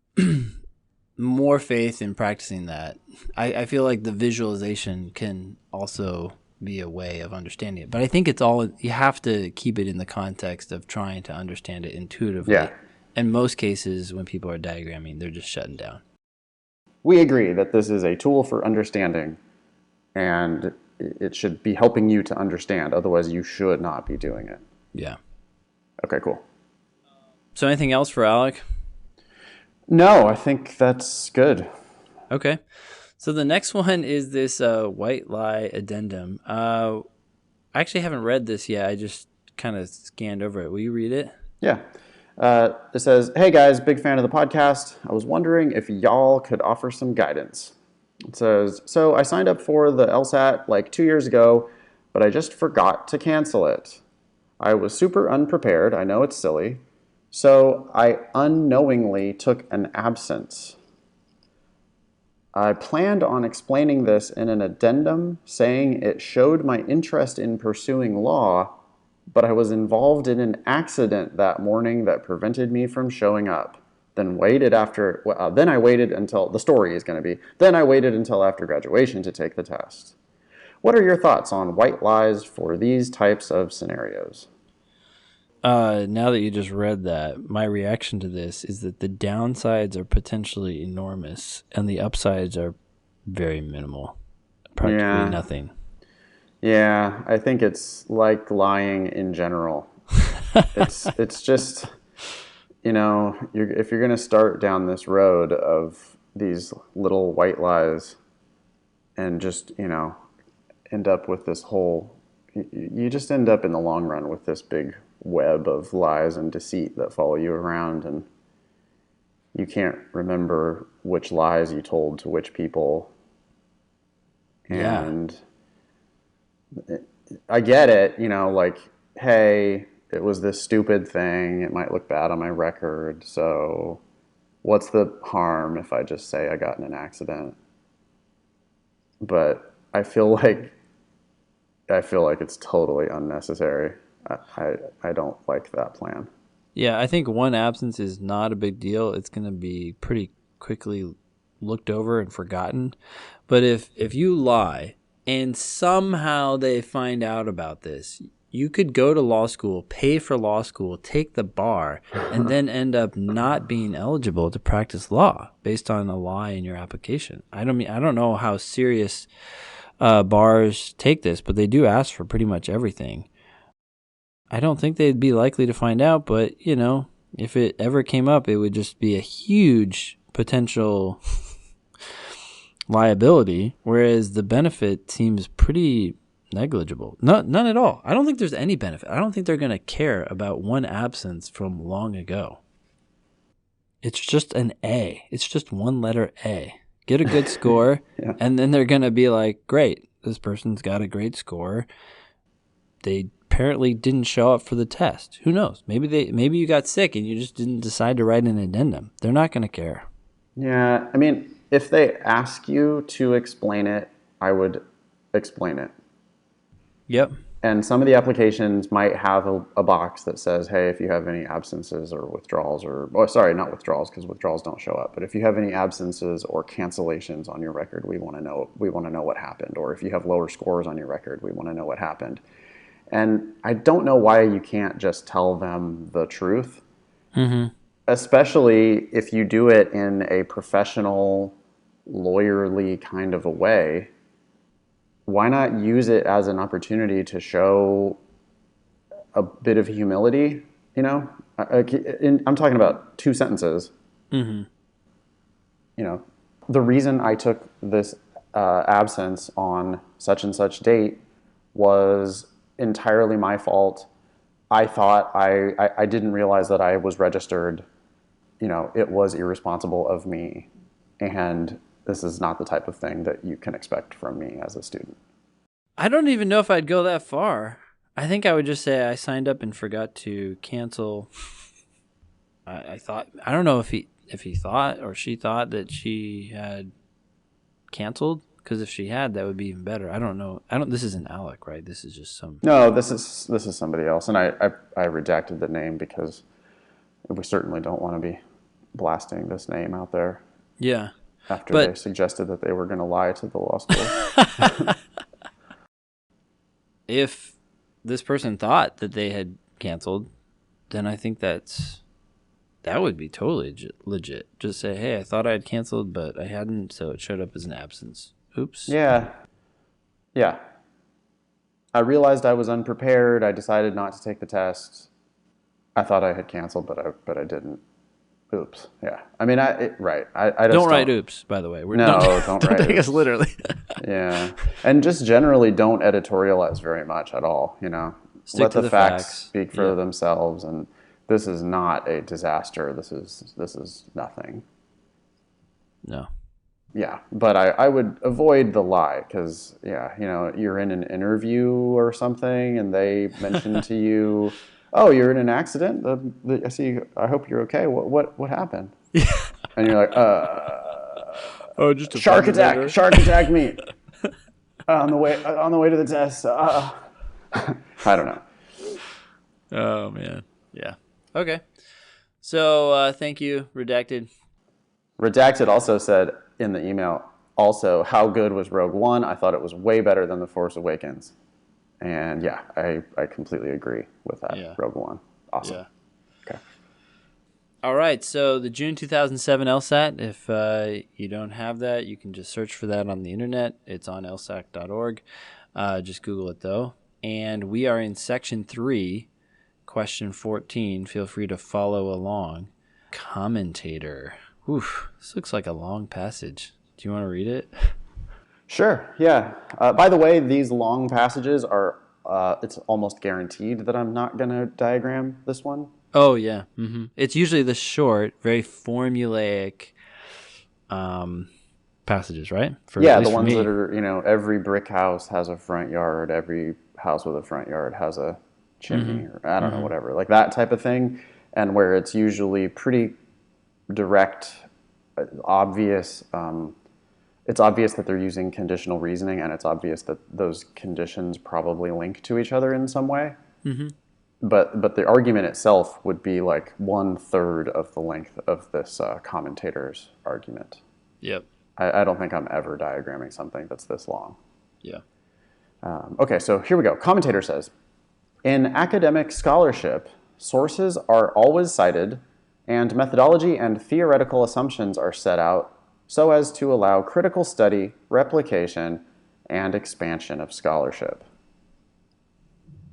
more faith in practicing that. I feel like the visualization can also be a way of understanding it. But I think it's all, you have to keep it in the context of trying to understand it intuitively. Yeah. In most cases, when people are diagramming, they're just shutting down. We agree that this is a tool for understanding, and it should be helping you to understand. Otherwise, you should not be doing it. Yeah. Okay, cool. So anything else for Alec? No, I think that's good. Okay. So the next one is this white lie addendum. I actually haven't read this yet. I just kind of scanned over it. Will you read it? Yeah. It says, "Hey guys, big fan of the podcast. I was wondering if y'all could offer some guidance." It says, "So I signed up for the LSAT like 2 years ago, but I just forgot to cancel it. I was super unprepared. I know it's silly. So I unknowingly took an absence. I planned on explaining this in an addendum, saying it showed my interest in pursuing law, but I was involved in an accident that morning that prevented me from showing up. Then I waited until, the story is going to be, then I waited until after graduation to take the test. What are your thoughts on white lies for these types of scenarios?" Now that you just read that, my reaction to this is that the downsides are potentially enormous and the upsides are very minimal. Practically nothing. Yeah, I think it's like lying in general. It's just, if you're going to start down this road of these little white lies and just, end up with this whole, you just end up in the long run with this big web of lies and deceit that follow you around, and you can't remember which lies you told to which people. And I get it, like, hey, it was this stupid thing. It might look bad on my record. So what's the harm if I just say I got in an accident? But I feel like it's totally unnecessary. I don't like that plan. Yeah, I think one absence is not a big deal. It's going to be pretty quickly looked over and forgotten. But if you lie and somehow they find out about this, you could go to law school, pay for law school, take the bar, and then end up not being eligible to practice law based on a lie in your application. I don't know how serious bars take this, but they do ask for pretty much everything. I don't think they'd be likely to find out, but, if it ever came up, it would just be a huge potential liability, whereas the benefit seems pretty negligible. None at all. I don't think there's any benefit. I don't think they're going to care about one absence from long ago. It's just an A. It's just one letter A. Get a good score, Yeah. and then they're going to be like, great, this person's got a great score. They apparently didn't show up for the test. Who knows? Maybe you got sick and you just didn't decide to write an addendum. They're not going to care. Yeah, I mean, if they ask you to explain it, I would explain it. Yep. And some of the applications might have a box that says, hey, if you have any absences or withdrawals sorry, not withdrawals because withdrawals don't show up, but if you have any absences or cancellations on your record, we want to know what happened. Or if you have lower scores on your record, we want to know what happened. And I don't know why you can't just tell them the truth, especially if you do it in a professional, lawyerly kind of a way. Why not use it as an opportunity to show a bit of humility? You know, I'm talking about 2 sentences. You know, the reason I took this absence on such and such date was entirely my fault. I thought I didn't realize that I was registered. You know, it was irresponsible of me. And this is not the type of thing that you can expect from me as a student. I don't even know if I'd go that far. I think I would just say I signed up and forgot to cancel. I don't know if he thought or she thought that she had canceled, because if she had, that would be even better. I don't know. This isn't Alec, right? This is just some. No, this is somebody else, and I redacted the name because we certainly don't want to be blasting this name out there. Yeah. After they suggested that they were going to lie to the law school. If this person thought that they had canceled, then I think that would be totally legit. Just say, hey, I thought I had canceled, but I hadn't, so it showed up as an absence. Oops. Yeah. I realized I was unprepared. I decided not to take the test. I thought I had canceled, but I didn't. Oops. Yeah. I mean, I just don't write oops, by the way. Don't write take oops. us literally. Yeah. And just generally don't editorialize very much at all, you know. Let the facts speak for themselves, and this is not a disaster. This is nothing. No. Yeah, but I would avoid the lie because, yeah, you know, you're in an interview or something and they mention to you, oh, you're in an accident? I see. I hope you're okay. What happened? Yeah. And you're like, oh, just a shark attack. Shark attacked me on the way to the test. I don't know. Oh man, yeah. Okay. So thank you, Redacted. Redacted also said in the email, also, how good was Rogue One? I thought it was way better than The Force Awakens. And yeah, I completely agree with that. Yeah. Rogue One. Awesome. Yeah. Okay. All right. So the June 2007 LSAT, if you don't have that, you can just search for that on the internet. It's on lsac.org. Just Google it, though. And we are in section 3, question 14. Feel free to follow along. Commentator. Oof, this looks like a long passage. Do you want to read it? Sure, yeah. By the way, these long passages are, it's almost guaranteed that I'm not going to diagram this one. Oh, yeah. Mm-hmm. It's usually the short, very formulaic passages, right? Yeah, the ones that are, you know, every brick house has a front yard, every house with a front yard has a chimney, or I don't know, whatever. Like that type of thing, and where it's usually pretty direct, obvious. It's obvious that they're using conditional reasoning, and it's obvious that those conditions probably link to each other in some way. Mm-hmm. But the argument itself would be like 1/3 of the length of this commentator's argument. Yep. I don't think I'm ever diagramming something that's this long. Yeah. Okay, so here we go. Commentator says, in academic scholarship, sources are always cited, and methodology and theoretical assumptions are set out so as to allow critical study, replication, and expansion of scholarship.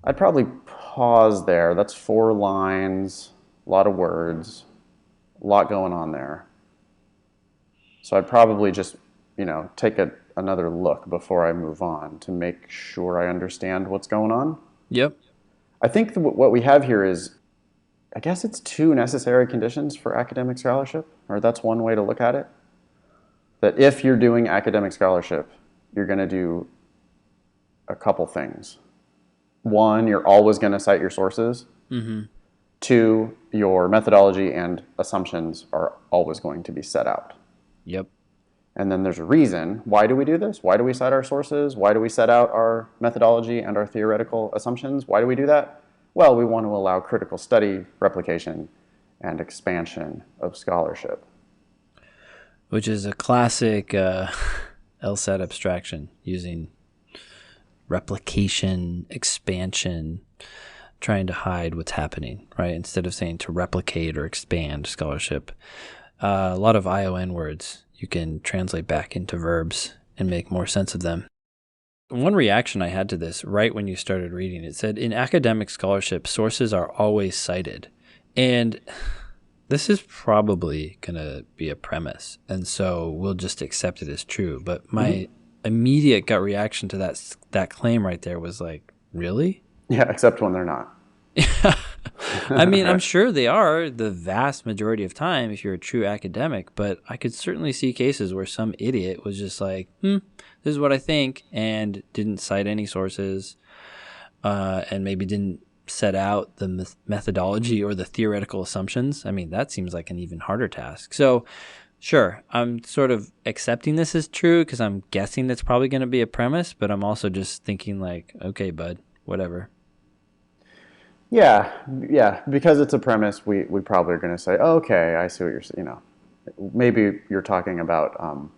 I'd probably pause there. That's 4 lines, a lot of words, a lot going on there. So I'd probably just take another look before I move on to make sure I understand what's going on. Yep. I think what we have here is, I guess it's two necessary conditions for academic scholarship, or that's one way to look at it. That if you're doing academic scholarship, you're going to do a couple things. One, you're always going to cite your sources. Mm-hmm. Two, your methodology and assumptions are always going to be set out. Yep. And then there's a reason. Why do we do this? Why do we cite our sources? Why do we set out our methodology and our theoretical assumptions? Why do we do that? Well, we want to allow critical study, replication, and expansion of scholarship. Which is a classic LSAT abstraction, using replication, expansion, trying to hide what's happening, right? Instead of saying to replicate or expand scholarship. A lot of ION words you can translate back into verbs and make more sense of them. One reaction I had to this right when you started reading, it said, in academic scholarship, sources are always cited. And this is probably going to be a premise, and so we'll just accept it as true. But my immediate gut reaction to that claim right there was like, really? Yeah, except when they're not. I mean, I'm sure they are the vast majority of time if you're a true academic, but I could certainly see cases where some idiot was just like, this is what I think, and didn't cite any sources, and maybe didn't set out the methodology or the theoretical assumptions. I mean, that seems like an even harder task. So sure, I'm sort of accepting this as true because I'm guessing it's probably going to be a premise, but I'm also just thinking like, okay, bud, whatever. Yeah, because it's a premise, we probably are going to say, oh, okay, I see what you're saying. Maybe you're talking about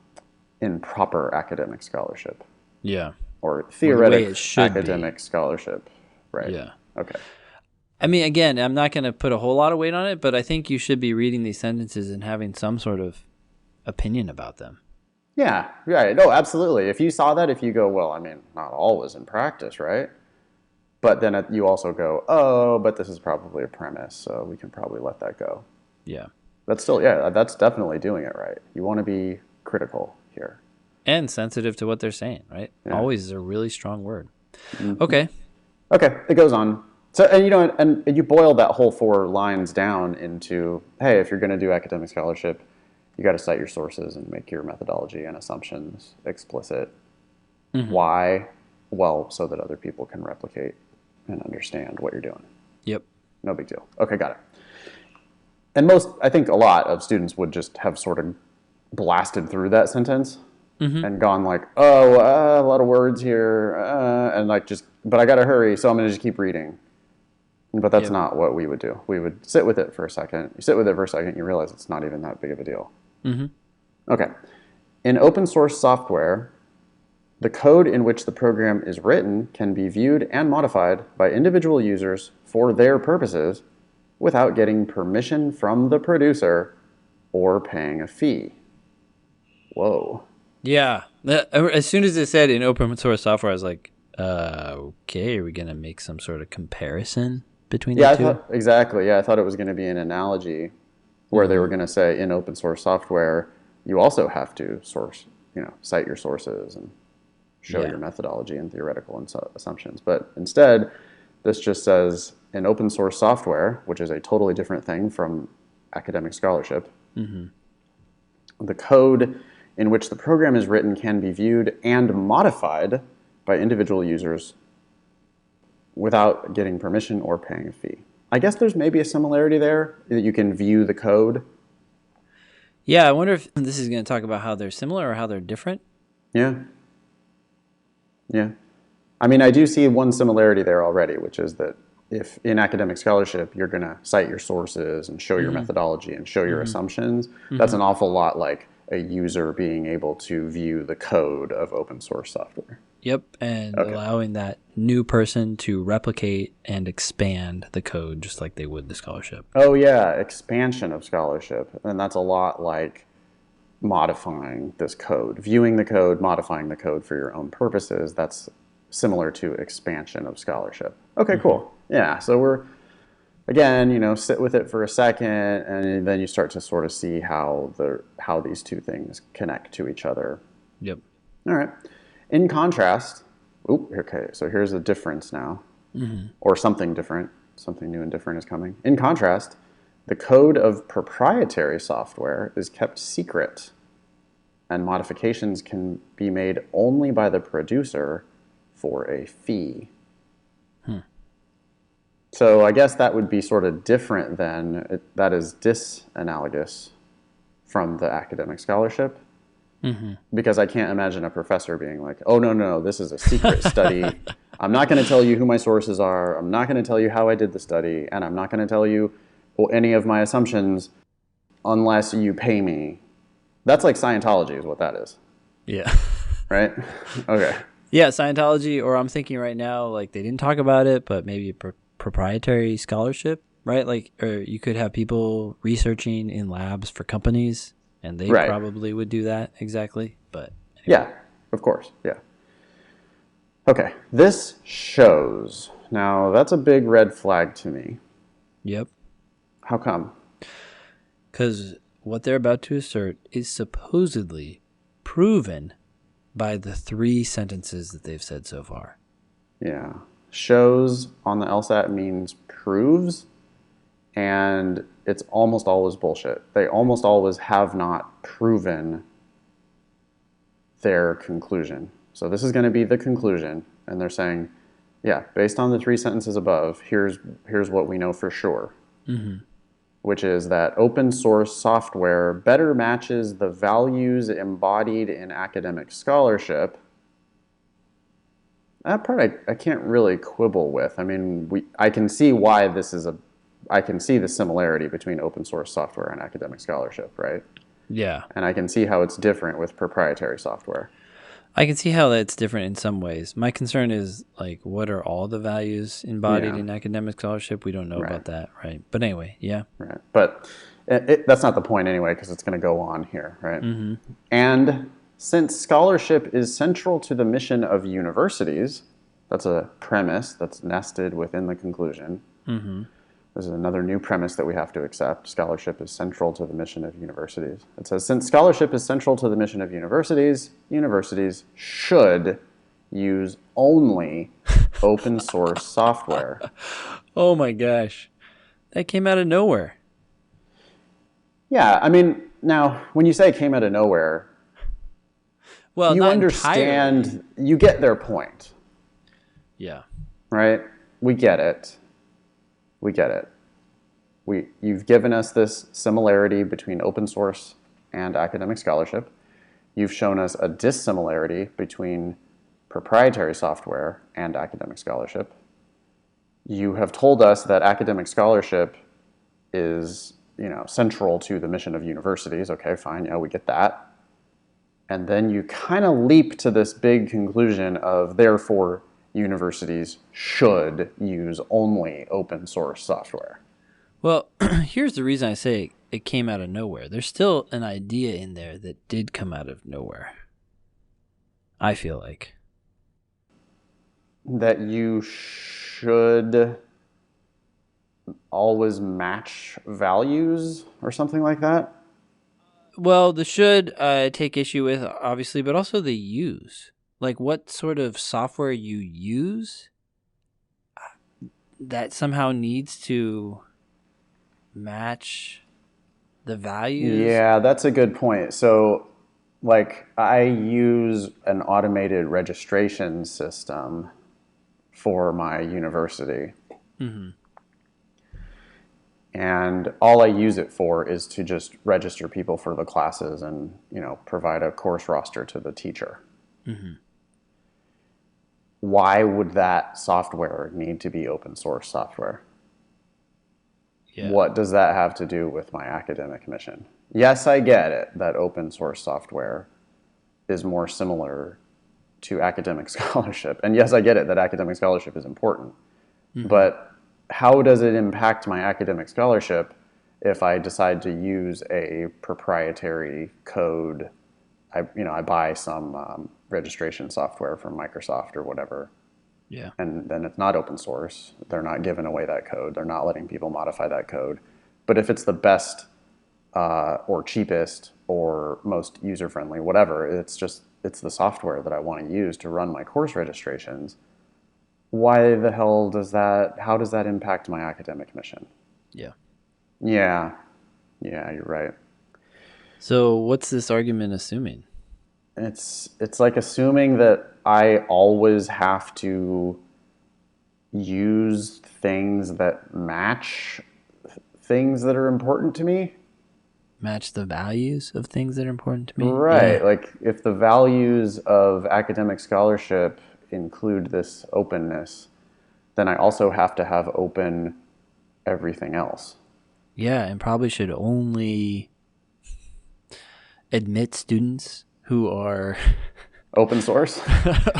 improper academic scholarship Yeah. or Or the way theoretic it should academic be. scholarship, right? Yeah. Okay. I mean, again, I'm not going to put a whole lot of weight on it, but I think you should be reading these sentences and having some sort of opinion about them. Yeah, right. No, absolutely. If you saw that, if you go, well, I mean, not always in practice, right? But then you also go, oh, but this is probably a premise, so we can probably let that go. Yeah. That's still, yeah, that's definitely doing it right. You want to be critical here. And sensitive to what they're saying, right? Yeah. Always is a really strong word. Okay. Okay, it goes on. So, and you boil that whole 4 lines down into, hey, if you're going to do academic scholarship, you got to cite your sources and make your methodology and assumptions explicit. Why? Well, so that other people can replicate and understand what you're doing. Yep. No big deal. Okay, got it. And I think a lot of students would just have sort of blasted through that sentence and gone like, oh, a lot of words here, and like but I got to hurry, so I'm going to just keep reading. But that's not what we would do. We would sit with it for a second. You sit with it for a second, you realize it's not even that big of a deal. Okay. In open source software, the code in which the program is written can be viewed and modified by individual users for their purposes without getting permission from the producer or paying a fee. Whoa. Yeah. As soon as it said in open source software, I was like, okay, are we going to make some sort of comparison between the two? Exactly. Yeah, I thought it was going to be an analogy where they were going to say in open source software, you also have to cite your sources and show your methodology and theoretical assumptions. But instead, this just says in open source software, which is a totally different thing from academic scholarship, the code in which the program is written can be viewed and modified by individual users without getting permission or paying a fee. I guess there's maybe a similarity there, that you can view the code. Yeah, I wonder if this is going to talk about how they're similar or how they're different. Yeah. I mean, I do see one similarity there already, which is that if in academic scholarship you're going to cite your sources and show your methodology and show your assumptions, that's an awful lot like a user being able to view the code of open source software. Yep, and allowing that new person to replicate and expand the code just like they would the scholarship. Oh yeah, expansion of scholarship. And that's a lot like modifying this code. Viewing the code, modifying the code for your own purposes, that's similar to expansion of scholarship. Okay, cool. Yeah, so we're, again, sit with it for a second, and then you start to sort of see how these two things connect to each other. Yep. All right. In contrast, okay, so here's a difference now, Mm-hmm. or something different. Something new and different is coming. In contrast, the code of proprietary software is kept secret, and modifications can be made only by the producer for a fee. Hmm. So I guess that would be sort of different than, that is disanalogous from the academic scholarship, Mm-hmm. because I can't imagine a professor being like, oh, no, no, no, this is a secret study. I'm not going to tell you who my sources are. I'm not going to tell you how I did the study. And I'm not going to tell you any of my assumptions unless you pay me. That's like Scientology is what that is, Yeah. right? Okay. Yeah, Scientology, or I'm thinking right now, like they didn't talk about it, but maybe proprietary scholarship, right? Like, or you could have people researching in labs for companies, and they Right. probably would do that exactly. But anyway, Yeah, of course. Yeah. Okay. This shows. Now, that's a big red flag to me. yep, How come? because what they're about to assert is supposedly proven by the three sentences that they've said so far. Yeah. Shows on the LSAT means proves, and it's almost always bullshit. They almost always have not proven their conclusion. So this is going to be the conclusion, and they're saying, yeah, based on the three sentences above, here's what we know for sure, Mm-hmm. which is that open source software better matches the values embodied in academic scholarship. That part I can't really quibble with. I mean, I can see why this is I can see the similarity between open source software and academic scholarship, right? Yeah, And I can see how it's different with proprietary software. I can see how that's different in some ways. My concern is like, what are all the values embodied Yeah, in academic scholarship? We don't know right, about that, right? But anyway, yeah. right. But that's not the point anyway, because it's going to go on here, right? Mm-hmm. And since scholarship is central to the mission of universities, that's a premise that's nested within the conclusion. Mm-hmm. This is another new premise that we have to accept. Scholarship is central to the mission of universities. It says, since scholarship is central to the mission of universities, universities should use only open source software. Oh my gosh, that came out of nowhere. Yeah, I mean, now, when you say it came out of nowhere, Well, you not entirely. understand, you get their point, Yeah. right? We get it. We get it. You've given us this similarity between open source and academic scholarship. You've shown us a dissimilarity between proprietary software and academic scholarship. You have told us that academic scholarship is, central to the mission of universities. Okay, fine, yeah, we get that. And then you kind of leap to this big conclusion of, therefore, universities should use only open source software. Well, here's the reason I say it came out of nowhere. There's still an idea in there that did come out of nowhere. I feel like. That you should always match values or something like that. Well, the should take issue with, obviously, but also the use. Like what sort of software you use that somehow needs to match the values. Yeah, that's a good point. So, like, I use an automated registration system for my university, Mm-hmm. and all I use it for is to just register people for the classes and, provide a course roster to the teacher. Mm-hmm. Why would that software need to be open source software? Yeah. What does that have to do with my academic mission? Yes, I get it that open source software is more similar to academic scholarship. And yes, I get it that academic scholarship is important. Mm-hmm. But how does it impact my academic scholarship if I decide to use a proprietary code? I buy some registration software from Microsoft or whatever, Yeah. and then it's not open source. They're not giving away that code. They're not letting people modify that code. But if it's the best or cheapest or most user friendly, whatever, it's the software that I want to use to run my course registrations. Why the hell how does that impact my academic mission? Yeah. Yeah, yeah, you're right. So what's this argument assuming? It's like assuming that I always have to use things that match things that are important to me. Match the values of things that are important to me? Right. Yeah. Like if the values of academic scholarship include this openness, then I also have to have open everything else. Yeah, and probably should only admit students who are Open source?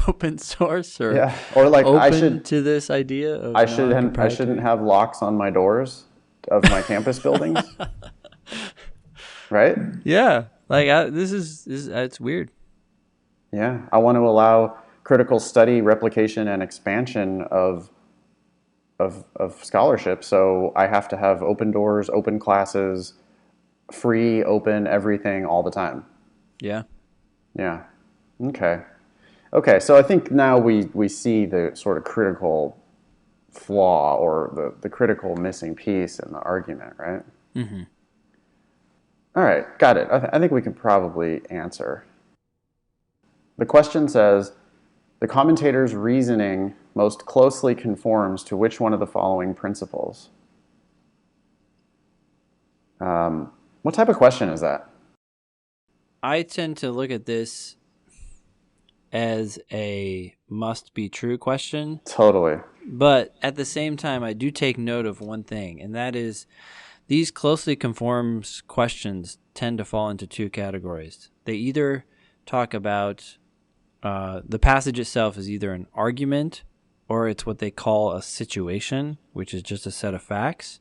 open source or Yeah. Or like open to this idea of I shouldn't non-proprietary. have locks on my doors of my campus buildings, right? Yeah, like this is it's weird. Yeah. I want to allow critical study, replication, and expansion of scholarship. So I have to have open doors, open classes, free, open everything all the time. Yeah. Yeah. Okay. Okay. So I think now we see the sort of critical flaw or the critical missing piece in the argument, right? Mm-hmm. All right. Got it. I think we can probably answer. The question says the commentator's reasoning most closely conforms to which one of the following principles? What type of question is that? I tend to look at this as a must be true question, Totally. but at the same time, I do take note of one thing, and that is these closely conforms questions tend to fall into two categories. They either talk about the passage itself is either an argument or it's what they call a situation, which is just a set of facts.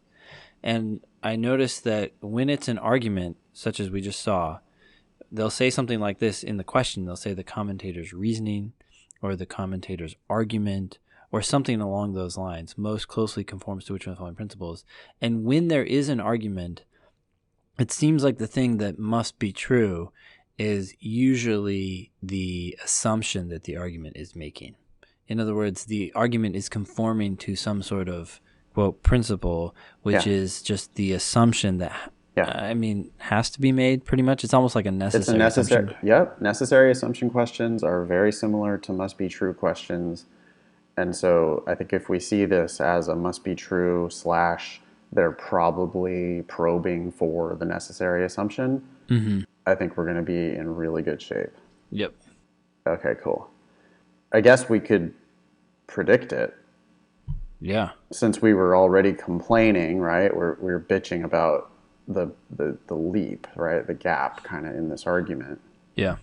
And I noticed that when it's an argument, such as we just saw, they'll say something like this in the question. They'll say the commentator's reasoning or the commentator's argument or something along those lines most closely conforms to which one of the following principles. And when there is an argument, it seems like the thing that must be true is usually the assumption that the argument is making. In other words, the argument is conforming to some sort of quote principle, which Yeah. is just the assumption that Yeah. has to be made pretty much. It's almost like a It's a necessary necessary, assumption. yep. Necessary assumption questions are very similar to must be true questions. And so I think if we see this as a must be true slash they're probably probing for the necessary assumption, I think we're going to be in really good shape. Yep. Okay, cool. I guess we could predict it Yeah. since we were already complaining, right? We're bitching about the leap, right? The gap kind of in this argument. Yeah.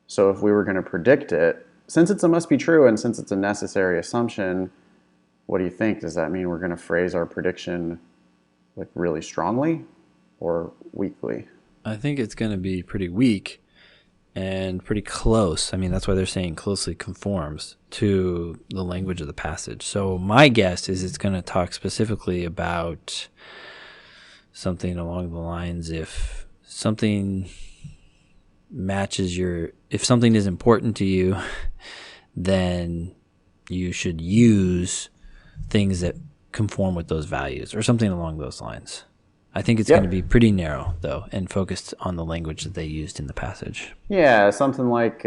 So if we were going to predict it, since it's a must be true and since it's a necessary assumption, what do you think? Does that mean we're going to phrase our prediction like really strongly or weakly? I think it's going to be pretty weak and pretty close. I mean, that's why they're saying closely conforms to the language of the passage. So my guess is it's going to talk specifically about something along the lines if something if something is important to you, then you should use things that conform with those values or something along those lines. I think it's going to be pretty narrow, though, and focused on the language that they used in the passage. Yeah, something like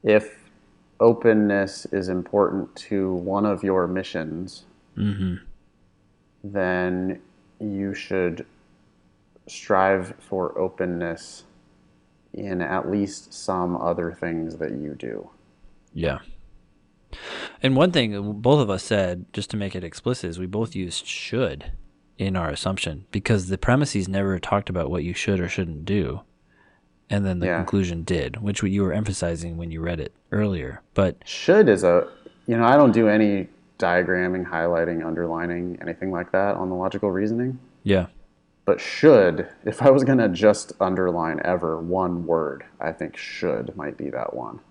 if openness is important to one of your missions, then you should strive for openness in at least some other things that you do. Yeah. And one thing both of us said, just to make it explicit, is we both used should in our assumption because the premises never talked about what you should or shouldn't do. And then the conclusion did, which you were emphasizing when you read it earlier. But should is I don't do any diagramming, highlighting, underlining, anything like that on the logical reasoning. Yeah. But should, if I was going to just underline ever one word, I think should might be that one.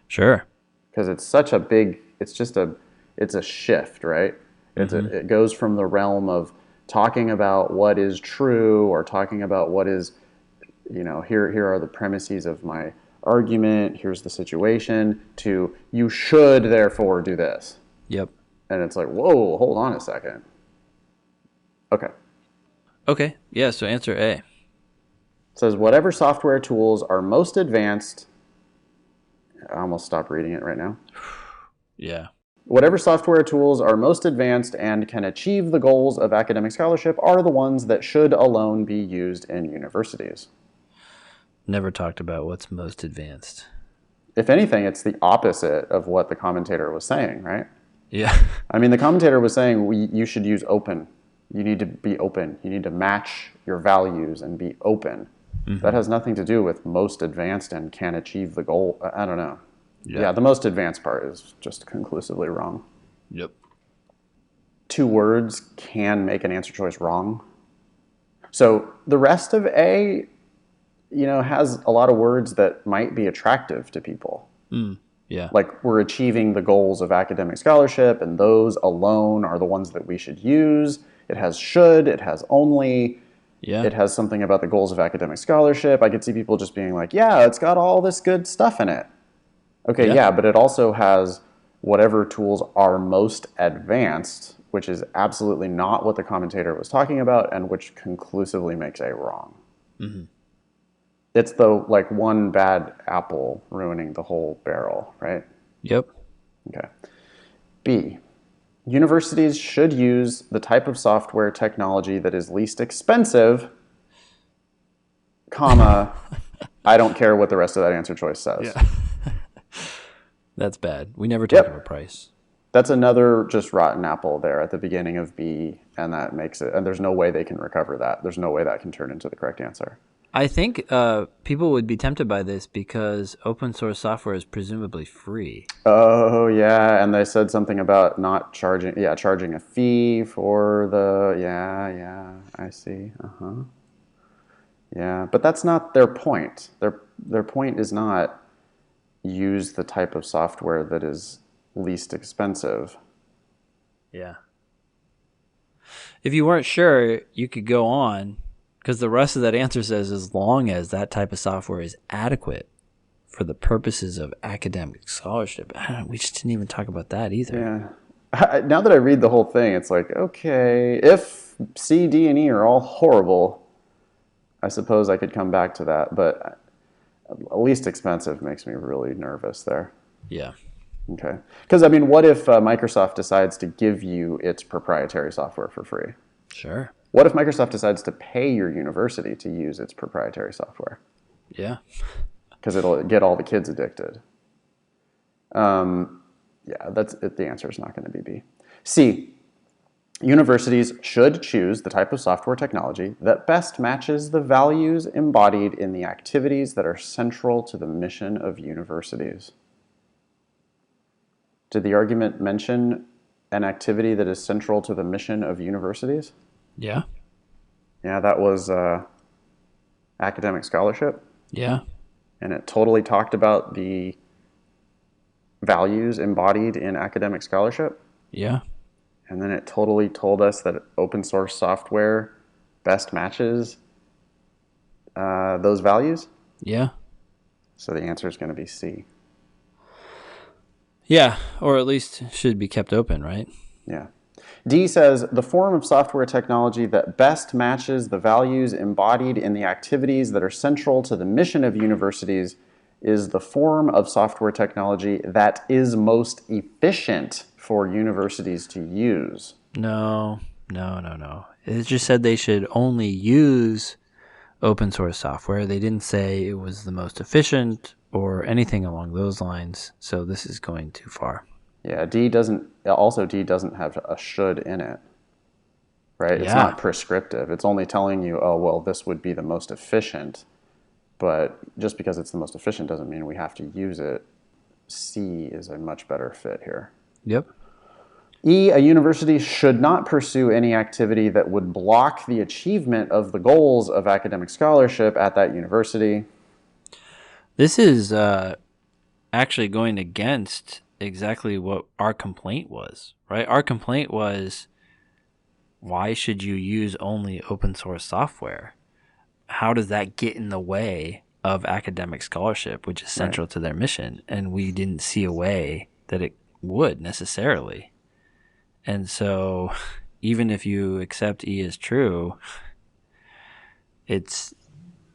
Sure. Because it's such a big, it's a shift, right? It goes from the realm of talking about what is true or talking about what is, here are the premises of my argument, here's the situation, to you should therefore do this. Yep. And it's like, whoa, hold on a second. Okay. Okay. Yeah. So answer A. It says whatever software tools are most advanced. I almost stopped reading it right now. Yeah. Whatever software tools are most advanced and can achieve the goals of academic scholarship are the ones that should alone be used in universities. Never talked about what's most advanced. If anything, it's the opposite of what the commentator was saying, right? Yeah. I mean, the commentator was saying you should use open. You need to be open. You need to match your values and be open. Mm-hmm. That has nothing to do with most advanced and can achieve the goal. I don't know. Yeah, the most advanced part is just conclusively wrong. Yep. 2 words can make an answer choice wrong. So the rest of A, has a lot of words that might be attractive to people. Yeah. Like we're achieving the goals of academic scholarship, and those alone are the ones that we should use. It has should, it has only. Yeah. It has something about the goals of academic scholarship. I could see people just being like, yeah, it's got all this good stuff in it. Okay, yeah, but it also has whatever tools are most advanced, which is absolutely not what the commentator was talking about, and which conclusively makes A wrong. Mm-hmm. It's the one bad apple ruining the whole barrel, right? Yep. Okay. B, universities should use the type of software technology that is least expensive, comma, I don't care what the rest of that answer choice says. Yeah. That's bad. We never talk about price. That's another just rotten apple there at the beginning of B, and that makes it, and there's no way they can recover that. There's no way that can turn into the correct answer. I think people would be tempted by this because open source software is presumably free. Oh, yeah, and they said something about not charging a fee for I see. Yeah, but that's not their point. Their point is not use the type of software that is least expensive. Yeah. If you weren't sure, you could go on, because the rest of that answer says as long as that type of software is adequate for the purposes of academic scholarship. We just didn't even talk about that either. Yeah. Now that I read the whole thing, it's like, okay, if C, D, and E are all horrible, I suppose I could come back to that, but least expensive makes me really nervous there. Yeah. Okay. Because, I mean, what if Microsoft decides to give you its proprietary software for free? Sure. What if Microsoft decides to pay your university to use its proprietary software? Yeah. Because it'll get all the kids addicted. That's it. The answer is not going to be B. C, universities should choose the type of software technology that best matches the values embodied in the activities that are central to the mission of universities. Did the argument mention an activity that is central to the mission of universities? Yeah. Yeah, that was academic scholarship. Yeah. And it totally talked about the values embodied in academic scholarship. Yeah. And then it totally told us that open source software best matches those values. Yeah. So the answer is going to be C. Yeah, or at least should be kept open, right? Yeah. D says the form of software technology that best matches the values embodied in the activities that are central to the mission of universities is the form of software technology that is most efficient for universities to use. No. It just said they should only use open source software. They didn't say it was the most efficient or anything along those lines. So this is going too far. Yeah, D doesn't have a should in it, right? Yeah. It's not prescriptive. It's only telling you, oh, well, this would be the most efficient. But just because it's the most efficient doesn't mean we have to use it. C is a much better fit here. Yep. E, a university should not pursue any activity that would block the achievement of the goals of academic scholarship at that university. This is actually going against exactly what our complaint was, right? Our complaint was, why should you use only open source software? How does that get in the way of academic scholarship, which is Right. central to their mission. And we didn't see a way that it would necessarily. And so even if you accept E as true, it's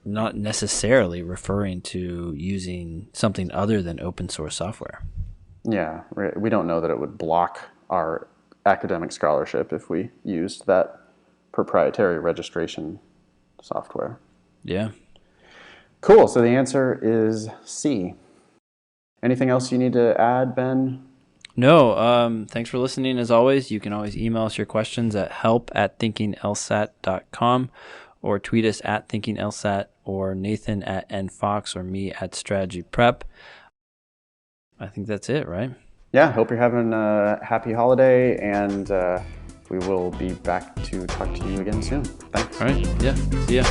not necessarily referring to using something other than open source software. Yeah, we don't know that it would block our academic scholarship if we used that proprietary registration software. Yeah. Cool. So the answer is C. Anything else you need to add, Ben? No, thanks for listening. As always, you can always email us your questions at help@thinkinglsat.com or tweet us at thinkinglsat or Nathan at nfox or me at strategyprep. I think that's it, right? Yeah, hope you're having a happy holiday, and we will be back to talk to you again soon. Thanks. All right. Yeah. See ya.